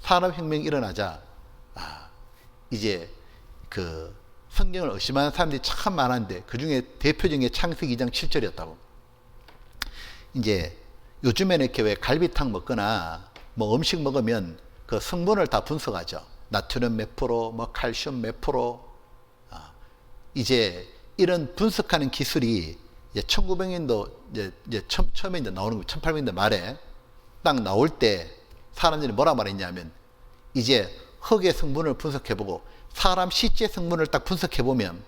산업혁명이 일어나자 이제 그 성경을 의심하는 사람들이 참 많았는데 그 중에 대표적인 게 창세기 2장 7절이었다고. 이제 요즘에는 이렇게 왜 갈비탕 먹거나 뭐 음식 먹으면 그 성분을 다 분석하죠. 나트륨 몇 프로, 뭐 칼슘 몇 프로. 이제 이런 분석하는 기술이 이제 1900년도 이제 처음에 이제 나오는 거 1800년대 말에 딱 나올 때 사람들이 뭐라 말했냐면 이제 흙의 성분을 분석해보고 사람 시체 성분을 딱 분석해보면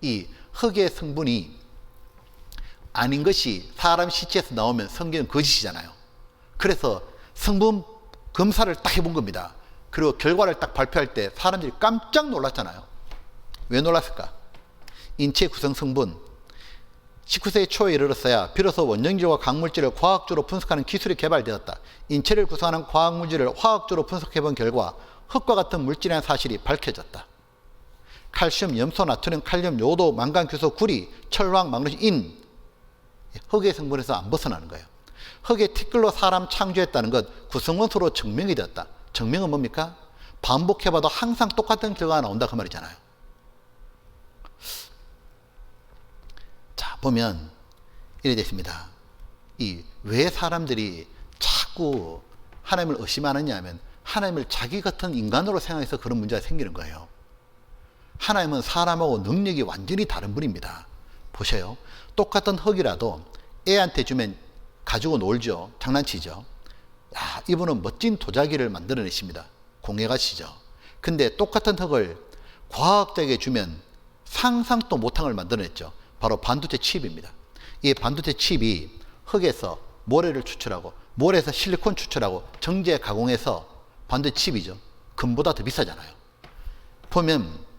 이 흙의 성분이 아닌 것이 사람 시체에서 나오면 성경은 거짓이잖아요. 그래서 성분 검사를 딱 해본 겁니다. 그리고 결과를 딱 발표할 때 사람들이 깜짝 놀랐잖아요. 왜 놀랐을까? 인체 구성 성분 19세기 초에 이르렀어야 비로소 원령질과 광물질을 과학적으로 분석하는 기술이 개발되었다. 인체를 구성하는 과학물질을 화학적으로 분석해본 결과 흙과 같은 물질이라는 사실이 밝혀졌다. 칼슘, 염소, 나트륨, 칼륨, 요도, 망간, 규소, 구리, 철황, 마그네슘, 인 흙의 성분에서 안 벗어나는 거예요. 흙의 티끌로 사람 창조했다는 것 구성원소로 증명이 되었다. 증명은 뭡니까? 반복해봐도 항상 똑같은 결과가 나온다 그 말이잖아요. 자, 보면 이래 됐습니다. 왜 사람들이 자꾸 하나님을 의심하느냐 하면 하나님을 자기 같은 인간으로 생각해서 그런 문제가 생기는 거예요. 하나님은 사람하고 능력이 완전히 다른 분입니다. 보세요. 똑같은 흙이라도 애한테 주면 가지고 놀죠. 장난치죠. 야, 이분은 멋진 도자기를 만들어내십니다. 공예가시죠. 근데 똑같은 흙을 과학자에게 주면 상상도 못한 걸 만들어냈죠. 바로 반도체 칩입니다. 이 반도체 칩이 흙에서 모래를 추출하고 모래에서 실리콘 추출하고 정제 가공해서 반도체 칩이죠. 금보다 더 비싸잖아요. 보면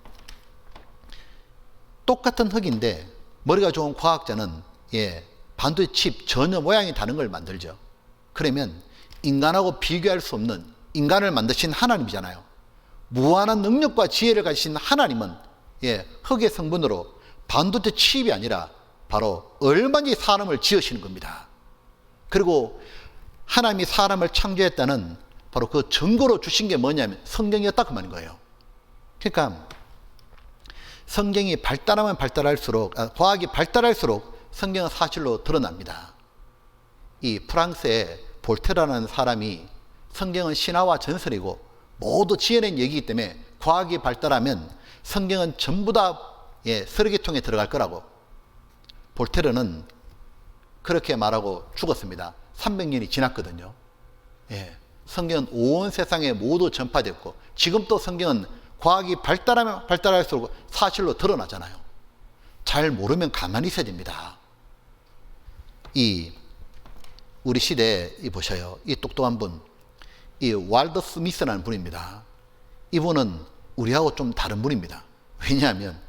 똑같은 흙인데 머리가 좋은 과학자는 반도체 칩 전혀 모양이 다른 걸 만들죠. 그러면 인간하고 비교할 수 없는 인간을 만드신 하나님이잖아요. 무한한 능력과 지혜를 가지신 하나님은 흙의 성분으로 반도체 칩이 아니라 바로 얼마든지 사람을 지으시는 겁니다. 그리고 하나님이 사람을 창조했다는 바로 그 증거로 주신 게 뭐냐면 성경이었다 그 말인 거예요. 그러니까 성경이 발달하면 발달할수록 과학이 발달할수록 성경은 사실로 드러납니다. 이 프랑스의 볼테라는 사람이 성경은 신화와 전설이고 모두 지어낸 얘기이기 때문에 과학이 발달하면 성경은 전부 다 쓰레기통에 들어갈 거라고 볼테르는 그렇게 말하고 죽었습니다. 300년이 지났거든요. 성경은 온 세상에 모두 전파됐고 지금 또 성경은 과학이 발달하면 발달할수록 사실로 드러나잖아요. 잘 모르면 가만히 있어야 됩니다. 우리 시대에 보셔요. 이 똑똑한 분, 이 왈더 스미스라는 분입니다. 이분은 우리하고 좀 다른 분입니다. 왜냐하면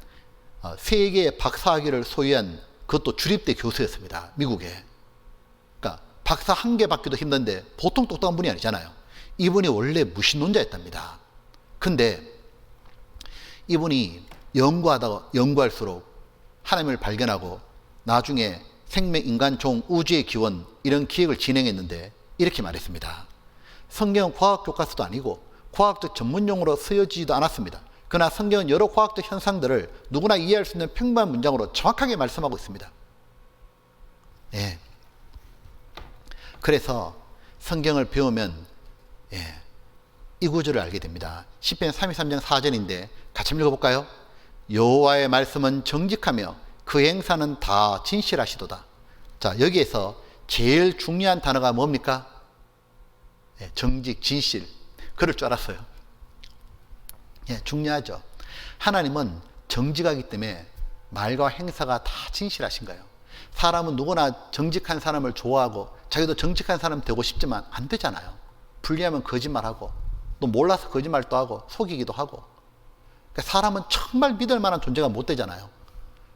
세계의 박사학위를 소유한 그것도 주립대 교수였습니다. 미국에. 그러니까 박사 한 개 받기도 힘든데 보통 똑똑한 분이 아니잖아요. 이분이 원래 무신론자였답니다. 근데 이분이 연구하다가 연구할수록 하나님을 발견하고 나중에 생명, 인간, 종, 우주의 기원 이런 기획을 진행했는데 이렇게 말했습니다. 성경은 과학 교과서도 아니고 과학적 전문용어로 쓰여지지도 않았습니다. 그러나 성경은 여러 과학적 현상들을 누구나 이해할 수 있는 평범한 문장으로 정확하게 말씀하고 있습니다. 그래서 성경을 배우면 이 구절을 알게 됩니다. 시편 33장 4절인데 같이 읽어볼까요? 여호와의 말씀은 정직하며 그 행사는 다 진실하시도다. 자, 여기에서 제일 중요한 단어가 뭡니까? 정직, 진실. 그럴 줄 알았어요. 중요하죠. 하나님은 정직하기 때문에 말과 행사가 다 진실하신 거예요. 사람은 누구나 정직한 사람을 좋아하고 자기도 정직한 사람 되고 싶지만 안 되잖아요. 불리하면 거짓말하고 또 몰라서 거짓말도 하고 속이기도 하고. 그러니까 사람은 정말 믿을 만한 존재가 못 되잖아요.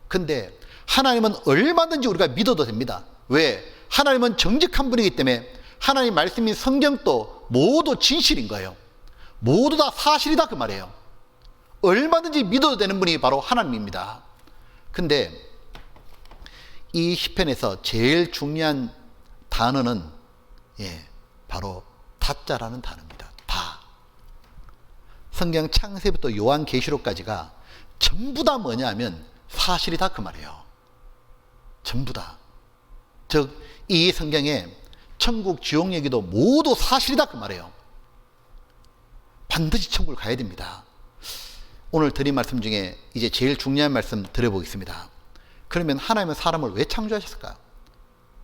근데 하나님은 얼마든지 우리가 믿어도 됩니다. 왜? 하나님은 정직한 분이기 때문에 하나님 말씀인 성경도 모두 진실인 거예요. 모두 다 사실이다 그 말이에요. 얼마든지 믿어도 되는 분이 바로 하나님입니다. 근데 이 시편에서 제일 중요한 단어는 바로 다자라는 단어입니다. 다. 성경 창세부터 요한계시록까지가 전부 다 뭐냐 하면 사실이다 그 말이에요. 전부 다. 즉 이 성경에 천국 지옥 얘기도 모두 사실이다 그 말이에요. 반드시 천국을 가야 됩니다. 오늘 드린 말씀 중에 이제 제일 중요한 말씀 드려보겠습니다. 그러면 하나님은 사람을 왜 창조하셨을까요?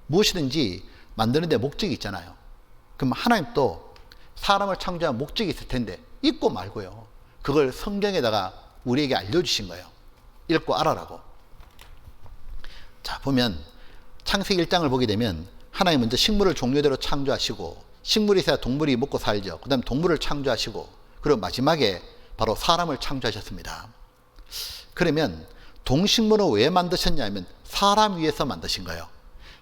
무엇이든지 만드는 데 목적이 있잖아요. 그럼 하나님도 사람을 창조한 목적이 있을 텐데 읽고 말고요. 그걸 성경에다가 우리에게 알려주신 거예요. 읽고 알아라고. 자, 보면 창세기 1장을 보게 되면 하나님 먼저 식물을 종류대로 창조하시고 식물이 있어야 동물이 먹고 살죠. 그 다음에 동물을 창조하시고 그리고 마지막에 바로 사람을 창조하셨습니다. 그러면 동식물은 왜 만드셨냐면 사람 위해서 만드신 거예요.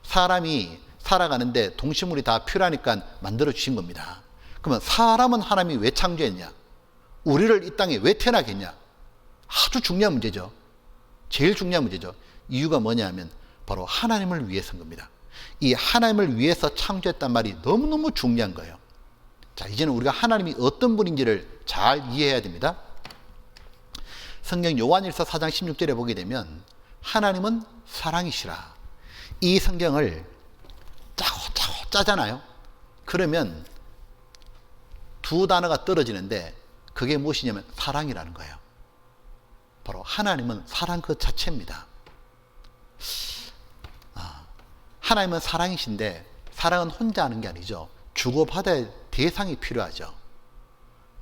사람이 살아가는데 동식물이 다 필요하니까 만들어 주신 겁니다. 그러면 사람은 하나님이 왜 창조했냐? 우리를 이 땅에 왜 태어나게 했냐? 아주 중요한 문제죠. 제일 중요한 문제죠. 이유가 뭐냐 하면 바로 하나님을 위해서인 겁니다. 이 하나님을 위해서 창조했단 말이 너무너무 중요한 거예요. 자, 이제는 우리가 하나님이 어떤 분인지를 잘 이해해야 됩니다. 성경 요한일서 4장 16절에 보게 되면 하나님은 사랑이시라. 이 성경을 짜고 짜잖아요. 그러면 두 단어가 떨어지는데 그게 무엇이냐면 사랑이라는 거예요. 바로 하나님은 사랑 그 자체입니다. 하나님은 사랑이신데 사랑은 혼자 하는 게 아니죠. 주고받아야 대상이 필요하죠.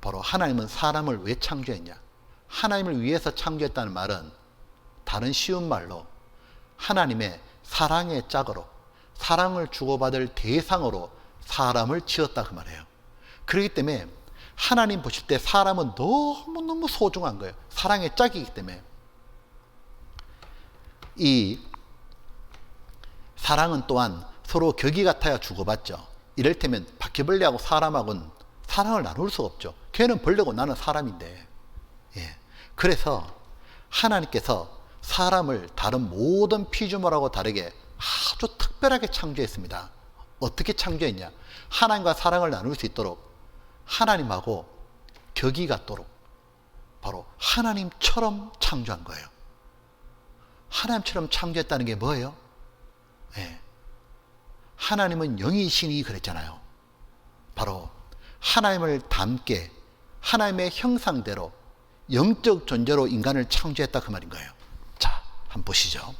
바로 하나님은 사람을 왜 창조했냐? 하나님을 위해서 창조했다는 말은 다른 쉬운 말로 하나님의 사랑의 짝으로, 사랑을 주고받을 대상으로 사람을 지었다 그 말이에요. 그렇기 때문에 하나님 보실 때 사람은 너무너무 소중한 거예요. 사랑의 짝이기 때문에. 이 사랑은 또한 서로 격이 같아야 주고받죠. 이를테면 바퀴벌레하고 사람하고는 사랑을 나눌 수가 없죠. 걔는 벌레고 나는 사람인데. 예. 그래서 하나님께서 사람을 다른 모든 피조물하고 다르게 아주 특별하게 창조했습니다. 어떻게 창조했냐? 하나님과 사랑을 나눌 수 있도록 하나님하고 격이 같도록 바로 하나님처럼 창조한 거예요. 하나님처럼 창조했다는 게 뭐예요? 예. 하나님은 영이시니 그랬잖아요. 바로 하나님을 닮게 하나님의 형상대로 영적 존재로 인간을 창조했다 그 말인 거예요. 자, 한번 보시죠.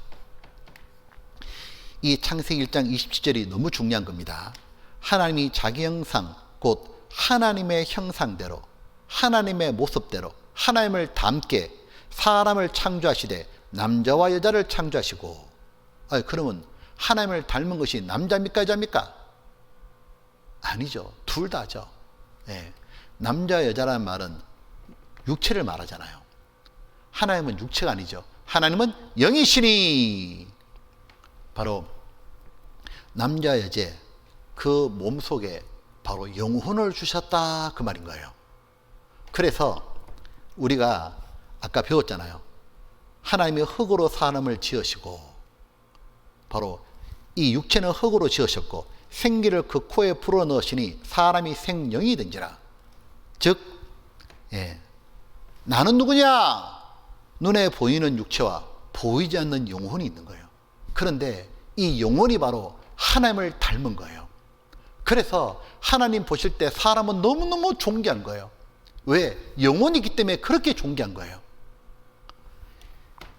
이 창세기 1장 27절이 너무 중요한 겁니다. 하나님이 자기 형상 곧 하나님의 형상대로 하나님의 모습대로 하나님을 닮게 사람을 창조하시되 남자와 여자를 창조하시고. 그러면 하나님을 닮은 것이 남자입니까 여자입니까? 아니죠. 둘 다죠. 예. 남자 여자라는 말은 육체를 말하잖아요. 하나님은 육체가 아니죠. 하나님은 영이시니 바로 남자 여자 그 몸속에 바로 영혼을 주셨다 그 말인 거예요. 그래서 우리가 아까 배웠잖아요. 하나님이 흙으로 사람을 지으시고 바로 이 육체는 흙으로 지으셨고 생기를 그 코에 불어넣으시니 사람이 생명이 된지라. 즉 나는 누구냐? 눈에 보이는 육체와 보이지 않는 영혼이 있는 거예요. 그런데 이 영혼이 바로 하나님을 닮은 거예요. 그래서 하나님 보실 때 사람은 너무너무 존귀한 거예요. 왜? 영혼이기 때문에 그렇게 존귀한 거예요.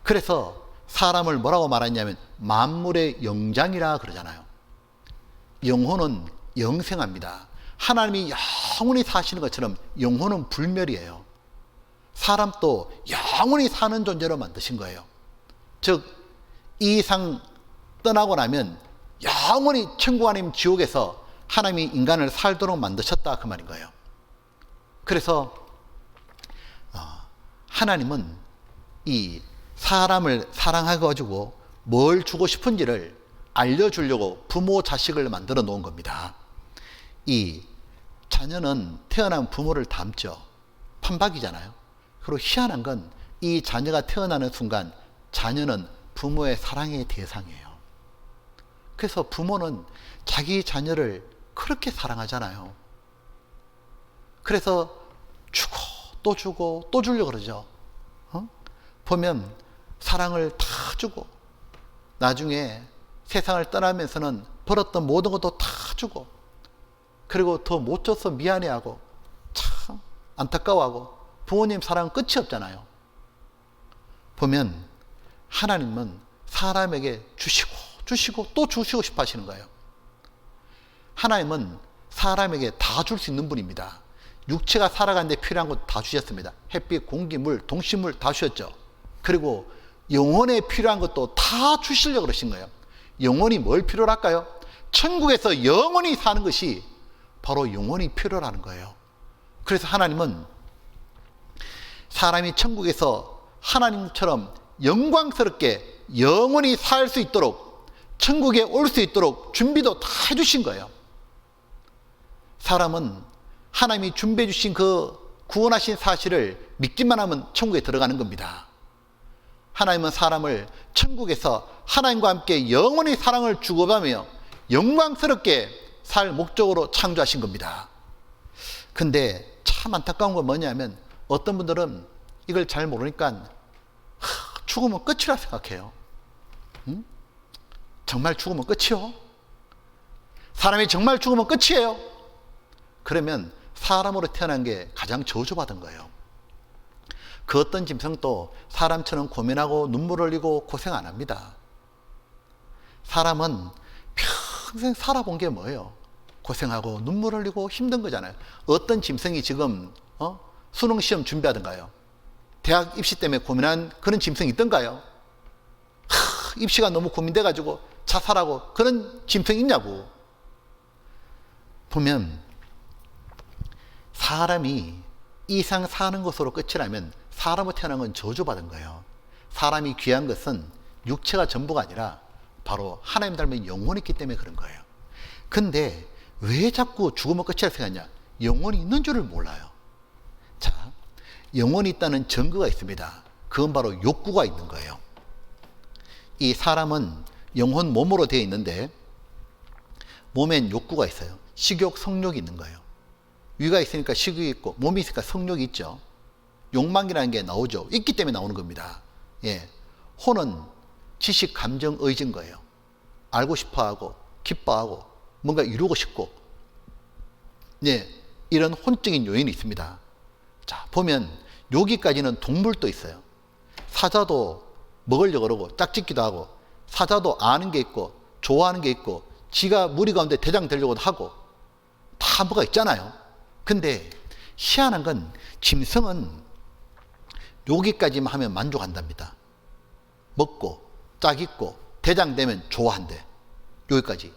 그래서 사람을 뭐라고 말하냐면 만물의 영장이라 그러잖아요. 영혼은 영생합니다. 하나님이 영원히 사시는 것처럼 영혼은 불멸이에요. 사람도 영원히 사는 존재로 만드신 거예요. 즉, 이 상 떠나고 나면 영원히 천국 아니면 지옥에서 하나님이 인간을 살도록 만드셨다 그 말인 거예요. 그래서 하나님은 이 사람을 사랑해가지고 뭘 주고 싶은지를 알려주려고 부모 자식을 만들어 놓은 겁니다. 이 자녀는 태어난 부모를 닮죠. 판박이잖아요. 그리고 희한한 건 이 자녀가 태어나는 순간 자녀는 부모의 사랑의 대상이에요. 그래서 부모는 자기 자녀를 그렇게 사랑하잖아요. 그래서 주고 또 주고 또 주려고 그러죠. 보면 사랑을 다 주고 나중에 세상을 떠나면서는 벌었던 모든 것도 다 주고 그리고 더 못 줘서 미안해하고 참 안타까워하고 부모님 사랑은 끝이 없잖아요. 보면 하나님은 사람에게 주시고 또 주시고 싶어 하시는 거예요. 하나님은 사람에게 다 줄 수 있는 분입니다. 육체가 살아가는데 필요한 것 다 주셨습니다. 햇빛, 공기, 물, 동식물 다 주셨죠. 그리고 영혼에 필요한 것도 다 주시려고 그러신 거예요. 영혼이 뭘 필요로 할까요? 천국에서 영원히 사는 것이 바로 영혼이 필요라는 거예요. 그래서 하나님은 사람이 천국에서 하나님처럼 영광스럽게 영원히 살 수 있도록 천국에 올 수 있도록 준비도 다 해주신 거예요. 사람은 하나님이 준비해 주신 그 구원하신 사실을 믿기만 하면 천국에 들어가는 겁니다. 하나님은 사람을 천국에서 하나님과 함께 영원히 사랑을 주고받으며 영광스럽게 살 목적으로 창조하신 겁니다. 근데 참 안타까운 건 뭐냐면 어떤 분들은 이걸 잘 모르니까 죽으면 끝이라 생각해요. 정말 죽으면 끝이요? 사람이 정말 죽으면 끝이에요? 그러면 사람으로 태어난 게 가장 저주받은 거예요. 그 어떤 짐승도 사람처럼 고민하고 눈물 흘리고 고생 안 합니다. 사람은 평생 살아본 게 뭐예요? 고생하고 눈물 흘리고 힘든 거잖아요. 어떤 짐승이 지금 수능시험 준비하던가요? 대학 입시 때문에 고민한 그런 짐승이 있던가요? 입시가 너무 고민돼가지고 자살하고 그런 짐승이 있냐고. 보면 사람이 이상 사는 것으로 끝이라면 사람으로 태어난 건 저주받은 거예요. 사람이 귀한 것은 육체가 전부가 아니라 바로 하나님 닮은 영혼이 있기 때문에 그런 거예요. 근데 왜 자꾸 죽으면 끝이라 생각하냐? 영혼이 있는 줄을 몰라요. 자, 영혼이 있다는 증거가 있습니다. 그건 바로 욕구가 있는 거예요. 이 사람은 영혼 몸으로 되어 있는데 몸엔 욕구가 있어요. 식욕, 성욕이 있는 거예요. 위가 있으니까 식욕이 있고 몸이 있으니까 성욕이 있죠. 욕망이라는 게 나오죠. 있기 때문에 나오는 겁니다. 예. 혼은 지식, 감정, 의지인 거예요. 알고 싶어하고 기뻐하고 뭔가 이루고 싶고, 예, 이런 혼적인 요인이 있습니다. 자, 보면 여기까지는 동물도 있어요. 사자도 먹으려고 그러고 짝짓기도 하고, 사자도 아는 게 있고 좋아하는 게 있고 지가 무리 가운데 대장 되려고도 하고 다 뭐가 있잖아요. 근데 희한한 건 짐승은 여기까지만 하면 만족한답니다. 먹고 짝 있고 대장 되면 좋아한대. 여기까지.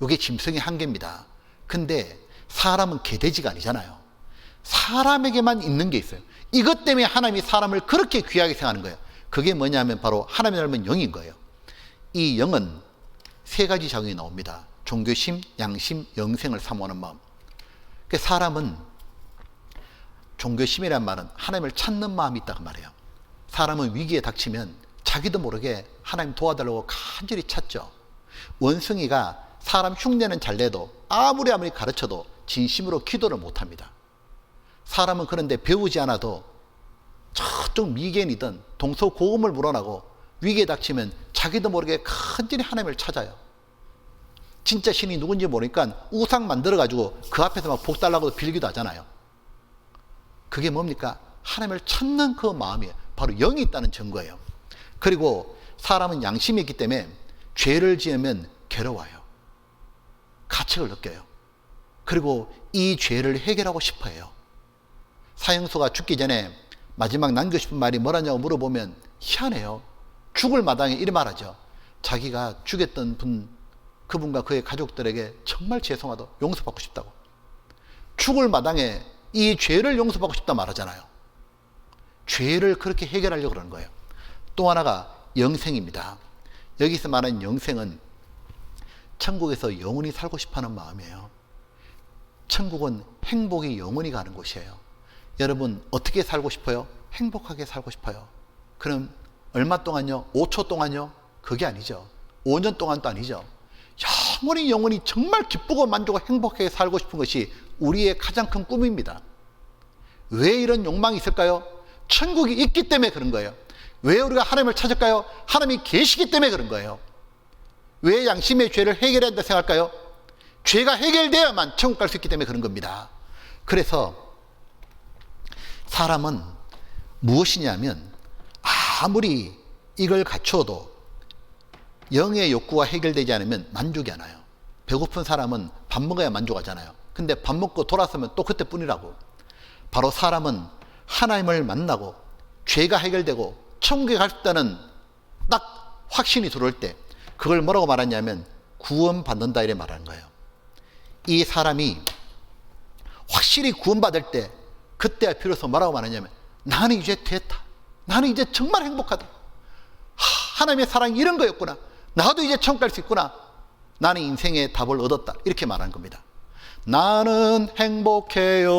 이게 짐승의 한계입니다. 근데 사람은 개돼지가 아니잖아요. 사람에게만 있는 게 있어요. 이것 때문에 하나님이 사람을 그렇게 귀하게 생각하는 거예요. 그게 뭐냐면 바로 하나님의 닮은 영인 거예요. 이 영은 세 가지 작용이 나옵니다. 종교심, 양심, 영생을 사모하는 마음. 그러니까 사람은 종교심이란 말은 하나님을 찾는 마음이 있다고 말해요. 사람은 위기에 닥치면 자기도 모르게 하나님 도와달라고 간절히 찾죠. 원숭이가 사람 흉내는 잘 내도 아무리 가르쳐도 진심으로 기도를 못합니다. 사람은 그런데 배우지 않아도 저쪽 미개인이든 동서고금을 물어나고 위기에 닥치면 자기도 모르게 간절히 하나님을 찾아요. 진짜 신이 누군지 모르니까 우상 만들어가지고 그 앞에서 막 복 달라고 빌기도 하잖아요. 그게 뭡니까? 하나님을 찾는 그 마음이에요. 바로 영이 있다는 증거예요. 그리고 사람은 양심이 있기 때문에 죄를 지으면 괴로워요. 가책을 느껴요. 그리고 이 죄를 해결하고 싶어해요. 사형수가 죽기 전에 마지막 남기고 싶은 말이 뭐라냐고 물어보면 희한해요. 죽을 마당에 이래 말하죠. 자기가 죽였던 분, 그분과 그의 가족들에게 정말 죄송하다고, 용서받고 싶다고. 죽을 마당에 이 죄를 용서받고 싶다 말하잖아요. 죄를 그렇게 해결하려고 그러는 거예요. 또 하나가 영생입니다. 여기서 말하는 영생은 천국에서 영원히 살고 싶어하는 마음이에요. 천국은 행복이 영원히 가는 곳이에요. 여러분 어떻게 살고 싶어요? 행복하게 살고 싶어요. 그럼 얼마 동안요? 5초 동안요? 그게 아니죠. 5년 동안도 아니죠. 영원히 정말 기쁘고 만족하고 행복하게 살고 싶은 것이 우리의 가장 큰 꿈입니다. 왜 이런 욕망이 있을까요? 천국이 있기 때문에 그런 거예요. 왜 우리가 하나님을 찾을까요? 하나님이 계시기 때문에 그런 거예요. 왜 양심의 죄를 해결해야 한다 생각할까요? 죄가 해결되어야만 천국 갈 수 있기 때문에 그런 겁니다. 그래서 사람은 무엇이냐면 아무리 이걸 갖춰도 영의 욕구가 해결되지 않으면 만족이 안 와요. 배고픈 사람은 밥 먹어야 만족하잖아요. 근데 밥 먹고 돌아서면 또 그때뿐이라고. 바로 사람은 하나님을 만나고 죄가 해결되고 천국에 갈 수 있다는 딱 확신이 들어올 때 그걸 뭐라고 말하냐면 구원받는다 이래 말하는 거예요. 이 사람이 확실히 구원받을 때 그때야 비로소 뭐라고 말하냐면 나는 이제 됐다. 나는 이제 정말 행복하다. 하나님의 사랑이 이런 거였구나. 나도 이제 천국 갈 수 있구나. 나는 인생의 답을 얻었다. 이렇게 말하는 겁니다. 나는 행복해요.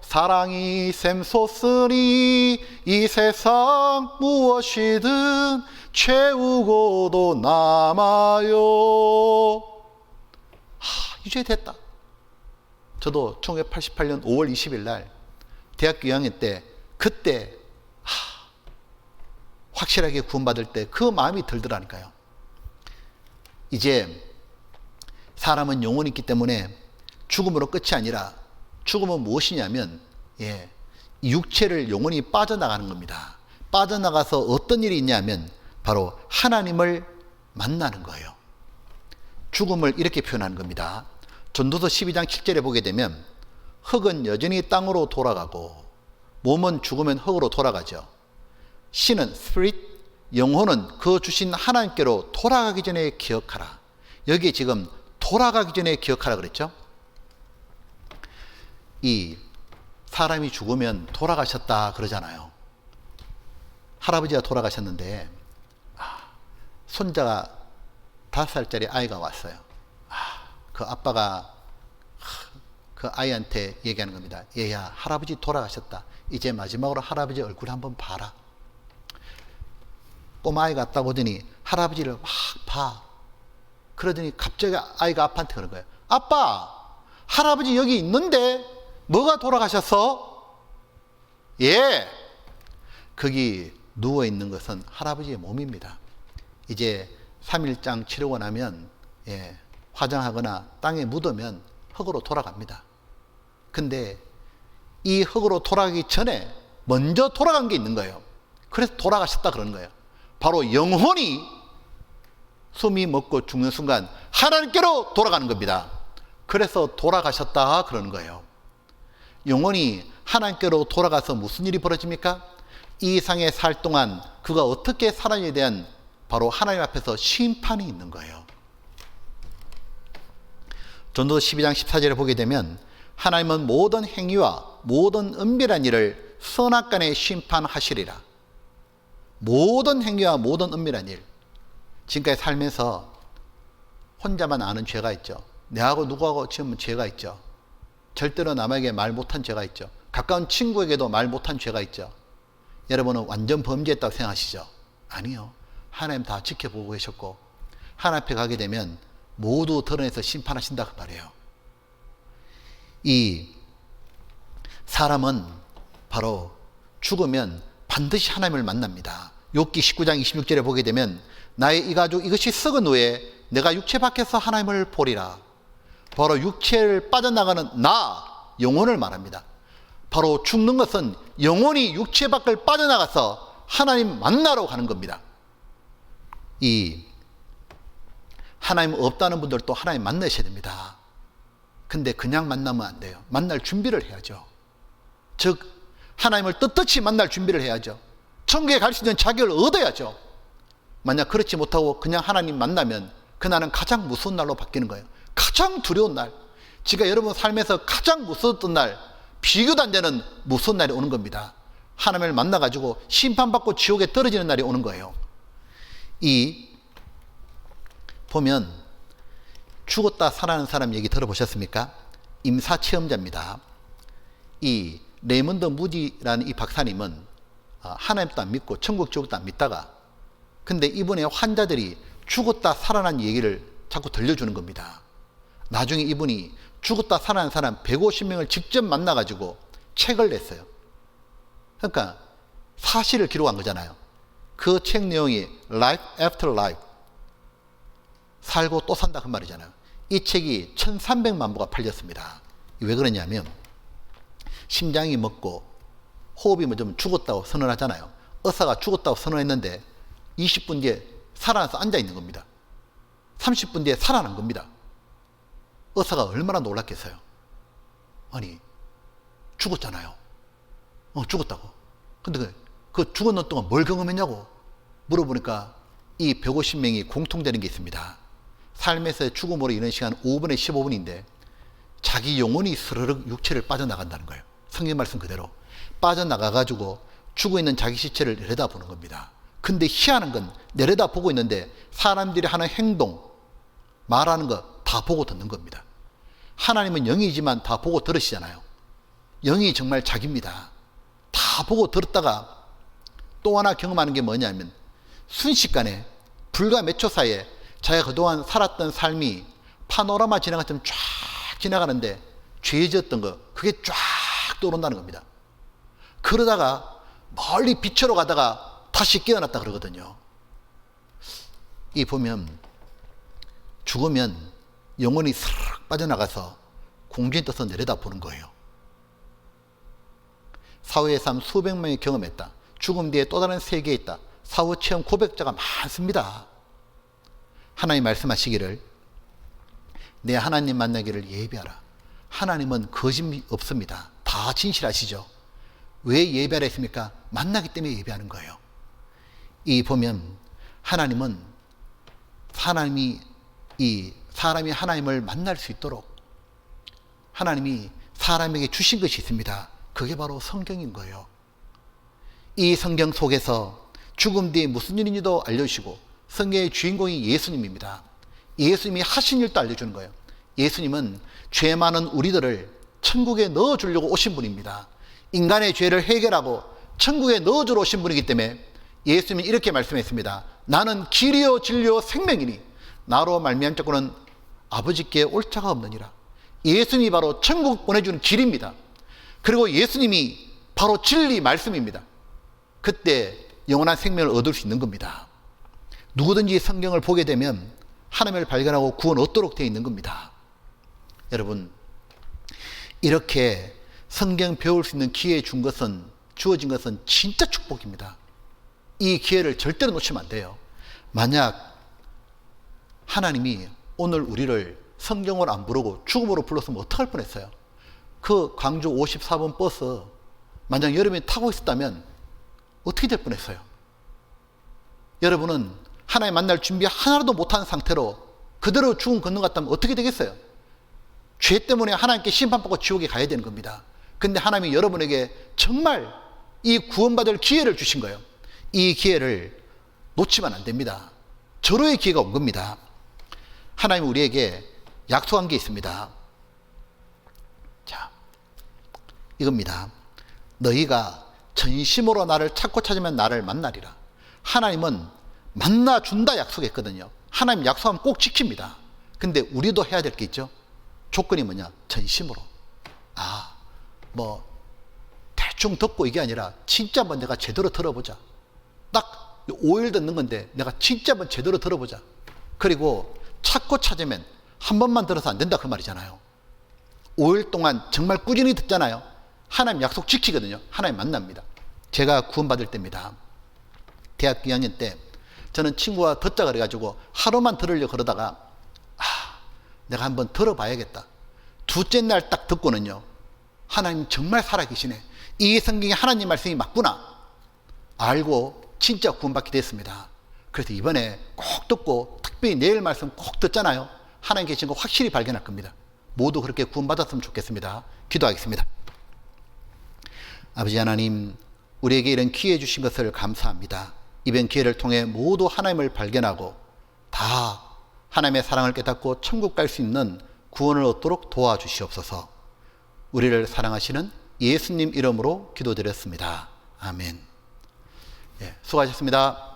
사랑이 샘솟으니 이 세상 무엇이든 채우고도 남아요. 이제 됐다. 저도 1988년 5월 20일 날 대학교 2학년 때 그때 확실하게 구원받을 때 그 마음이 들더라니까요. 이제 사람은 영혼이 있기 때문에 죽음으로 끝이 아니라 죽음은 무엇이냐면 육체를 영혼이 빠져나가는 겁니다. 빠져나가서 어떤 일이 있냐면 바로 하나님을 만나는 거예요. 죽음을 이렇게 표현하는 겁니다. 전도서 12장 7절에 보게 되면 흙은 여전히 땅으로 돌아가고 몸은 죽으면 흙으로 돌아가죠. 신은 spirit, 영혼은 그 주신 하나님께로 돌아가기 전에 기억하라. 여기 지금 돌아가기 전에 기억하라 그랬죠. 이 사람이 죽으면 돌아가셨다 그러잖아요. 할아버지가 돌아가셨는데 손자가 5살짜리 아이가 왔어요. 그 아빠가 그 아이한테 얘기하는 겁니다. 얘야, 할아버지 돌아가셨다. 이제 마지막으로 할아버지 얼굴 한번 봐라. 꼬마아이가 딱 오더니 할아버지를 막 봐. 그러더니 갑자기 아이가 아빠한테 그런 거예요. 아빠, 할아버지 여기 있는데 뭐가 돌아가셨어? 예. 거기 누워있는 것은 할아버지의 몸입니다. 이제 3일장 치르고 나면 화장하거나 땅에 묻으면 흙으로 돌아갑니다. 근데 이 흙으로 돌아가기 전에 먼저 돌아간 게 있는 거예요. 그래서 돌아가셨다 그러는 거예요. 바로 영혼이 숨이 멎고 죽는 순간 하나님께로 돌아가는 겁니다. 그래서 돌아가셨다 그러는 거예요. 영혼이 하나님께로 돌아가서 무슨 일이 벌어집니까? 이 세상에 살 동안 그가 어떻게 살았냐에 대한 바로 하나님 앞에서 심판이 있는 거예요. 전도서 12장 14절에 보게 되면 하나님은 모든 행위와 모든 은밀한 일을 선악간에 심판하시리라. 모든 행위와 모든 은밀한 일. 지금까지 살면서 혼자만 아는 죄가 있죠. 내하고 누구하고 지으면 죄가 있죠. 절대로 남에게 말 못한 죄가 있죠. 가까운 친구에게도 말 못한 죄가 있죠. 여러분은 완전 범죄했다고 생각하시죠? 아니요. 하나님 다 지켜보고 계셨고 하나님 앞에 가게 되면 모두 드러내서 심판하신다고 말해요. 이 사람은 바로 죽으면 반드시 하나님을 만납니다. 욥기 19장 26절에 보게 되면 나의 이 가죽 이것이 썩은 후에 내가 육체 밖에서 하나님을 보리라. 바로 육체를 빠져나가는 나, 영혼을 말합니다. 바로 죽는 것은 영혼이 육체 밖을 빠져나가서 하나님 만나러 가는 겁니다. 이 하나님 없다는 분들도 하나님 만나셔야 됩니다. 근데 그냥 만나면 안 돼요. 만날 준비를 해야죠. 즉 하나님을 떳떳이 만날 준비를 해야죠. 천국에 갈 수 있는 자격을 얻어야죠. 만약 그렇지 못하고 그냥 하나님 만나면 그날은 가장 무서운 날로 바뀌는 거예요. 가장 두려운 날, 지가 여러분 삶에서 가장 무서웠던 날, 비교도 안 되는 무서운 날이 오는 겁니다. 하나님을 만나가지고 심판받고 지옥에 떨어지는 날이 오는 거예요. 이 보면 죽었다 살아나는 사람 얘기 들어보셨습니까? 임사체험자입니다. 이 레이먼드 무디라는 이 박사님은 하나님도 안 믿고 천국 지옥도 안 믿다가 근데 이분의 환자들이 죽었다 살아난 얘기를 자꾸 들려주는 겁니다. 나중에 이분이 죽었다 살아난 사람 150명을 직접 만나가지고 책을 냈어요. 그러니까 사실을 기록한 거잖아요. 그 책 내용이 Life After Life, 살고 또 산다 그 말이잖아요. 이 책이 1300만 부가 팔렸습니다. 왜 그러냐면 심장이 멎고 호흡이 멎으면 죽었다고 선언하잖아요. 의사가 죽었다고 선언했는데 20분 뒤에 살아나서 앉아있는 겁니다. 30분 뒤에 살아난 겁니다. 의사가 얼마나 놀랐겠어요. 아니 죽었잖아요. 죽었다고. 근데 그 죽었는 동안 뭘 경험했냐고 물어보니까 이 150명이 공통되는 게 있습니다. 삶에서의 죽음으로 이런 시간 5분에 15분인데 자기 영혼이 스르륵 육체를 빠져나간다는 거예요. 성경 말씀 그대로 빠져나가가지고 죽어있는 자기 시체를 내려다보는 겁니다. 근데 희한한 건 내려다보고 있는데 사람들이 하는 행동, 말하는 거 다 보고 듣는 겁니다. 하나님은 영이지만 다 보고 들으시잖아요. 영이 정말 자기입니다. 다 보고 들었다가 또 하나 경험하는 게 뭐냐면 순식간에 불과 몇 초 사이에 자기가 그동안 살았던 삶이 파노라마 지나간 것처럼 쫙 지나가는데 죄 지었던 거 그게 쫙 떠오른다는 겁니다. 그러다가 멀리 빛으로 가다가 다시 깨어났다 그러거든요. 이 보면 죽으면 영혼이 스르륵 빠져나가서 공중에 떠서 내려다보는 거예요. 사후의 삶 수백 명이 경험했다. 죽음 뒤에 또 다른 세계에 있다. 사후 체험 고백자가 많습니다. 하나님 말씀하시기를 내 하나님 만나기를 예비하라. 하나님은 거짓이 없습니다. 다 진실하시죠. 왜 예배하라 했습니까? 만나기 때문에 예배하는 거예요. 이 보면 하나님은 사람이 하나님을 만날 수 있도록 하나님이 사람에게 주신 것이 있습니다. 그게 바로 성경인 거예요. 이 성경 속에서 죽음 뒤에 무슨 일인지도 알려주시고 성경의 주인공이 예수님입니다. 예수님이 하신 일도 알려주는 거예요. 예수님은 죄 많은 우리들을 천국에 넣어주려고 오신 분입니다. 인간의 죄를 해결하고 천국에 넣어주러 오신 분이기 때문에 예수님이 이렇게 말씀했습니다. 나는 길이요 진리요 생명이니 나로 말미암 자고는 아버지께 올 자가 없느니라. 예수님이 바로 천국 보내주는 길입니다. 그리고 예수님이 바로 진리 말씀입니다. 그때 영원한 생명을 얻을 수 있는 겁니다. 누구든지 성경을 보게 되면 하나님을 발견하고 구원 얻도록 되어 있는 겁니다. 여러분, 이렇게 성경 배울 수 있는 기회 주어진 것은 진짜 축복입니다. 이 기회를 절대로 놓치면 안 돼요. 만약 하나님이 오늘 우리를 성경을 안 부르고 죽음으로 불렀으면 어떡할 뻔했어요. 그 광주 54번 버스 만약 여러분이 타고 있었다면 어떻게 될 뻔했어요. 여러분은 하나님 만날 준비 하나도 못한 상태로 그대로 죽음 건너갔다면 어떻게 되겠어요? 죄 때문에 하나님께 심판받고 지옥에 가야 되는 겁니다. 근데 하나님이 여러분에게 정말 이 구원받을 기회를 주신 거예요. 이 기회를 놓치면 안 됩니다. 절호의 기회가 온 겁니다. 하나님이 우리에게 약속한 게 있습니다. 자, 이겁니다. 너희가 전심으로 나를 찾고 찾으면 나를 만나리라. 하나님은 만나준다 약속했거든요. 하나님 약속하면 꼭 지킵니다. 근데 우리도 해야 될 게 있죠. 조건이 뭐냐? 전심으로. 대충 듣고 이게 아니라 진짜 한번 내가 제대로 들어보자. 딱 5일 듣는 건데 내가 진짜 한번 제대로 들어보자. 그리고 찾고 찾으면 한 번만 들어서 안 된다 그 말이잖아요. 5일 동안 정말 꾸준히 듣잖아요. 하나님 약속 지키거든요. 하나님 만납니다. 제가 구원받을 때입니다. 대학교 2학년 때 저는 친구가 듣자 그래가지고 하루만 들으려고 그러다가 내가 한번 들어봐야겠다. 둘째 날 딱 듣고는요. 하나님 정말 살아계시네. 이 성경에 하나님 말씀이 맞구나. 알고 진짜 구원받게 됐습니다. 그래서 이번에 꼭 듣고 특별히 내일 말씀 꼭 듣잖아요. 하나님 계신 거 확실히 발견할 겁니다. 모두 그렇게 구원받았으면 좋겠습니다. 기도하겠습니다. 아버지 하나님, 우리에게 이런 기회 주신 것을 감사합니다. 이번 기회를 통해 모두 하나님을 발견하고 다 하나님의 사랑을 깨닫고 천국 갈 수 있는 구원을 얻도록 도와주시옵소서. 우리를 사랑하시는 예수님 이름으로 기도드렸습니다. 아멘. 수고하셨습니다.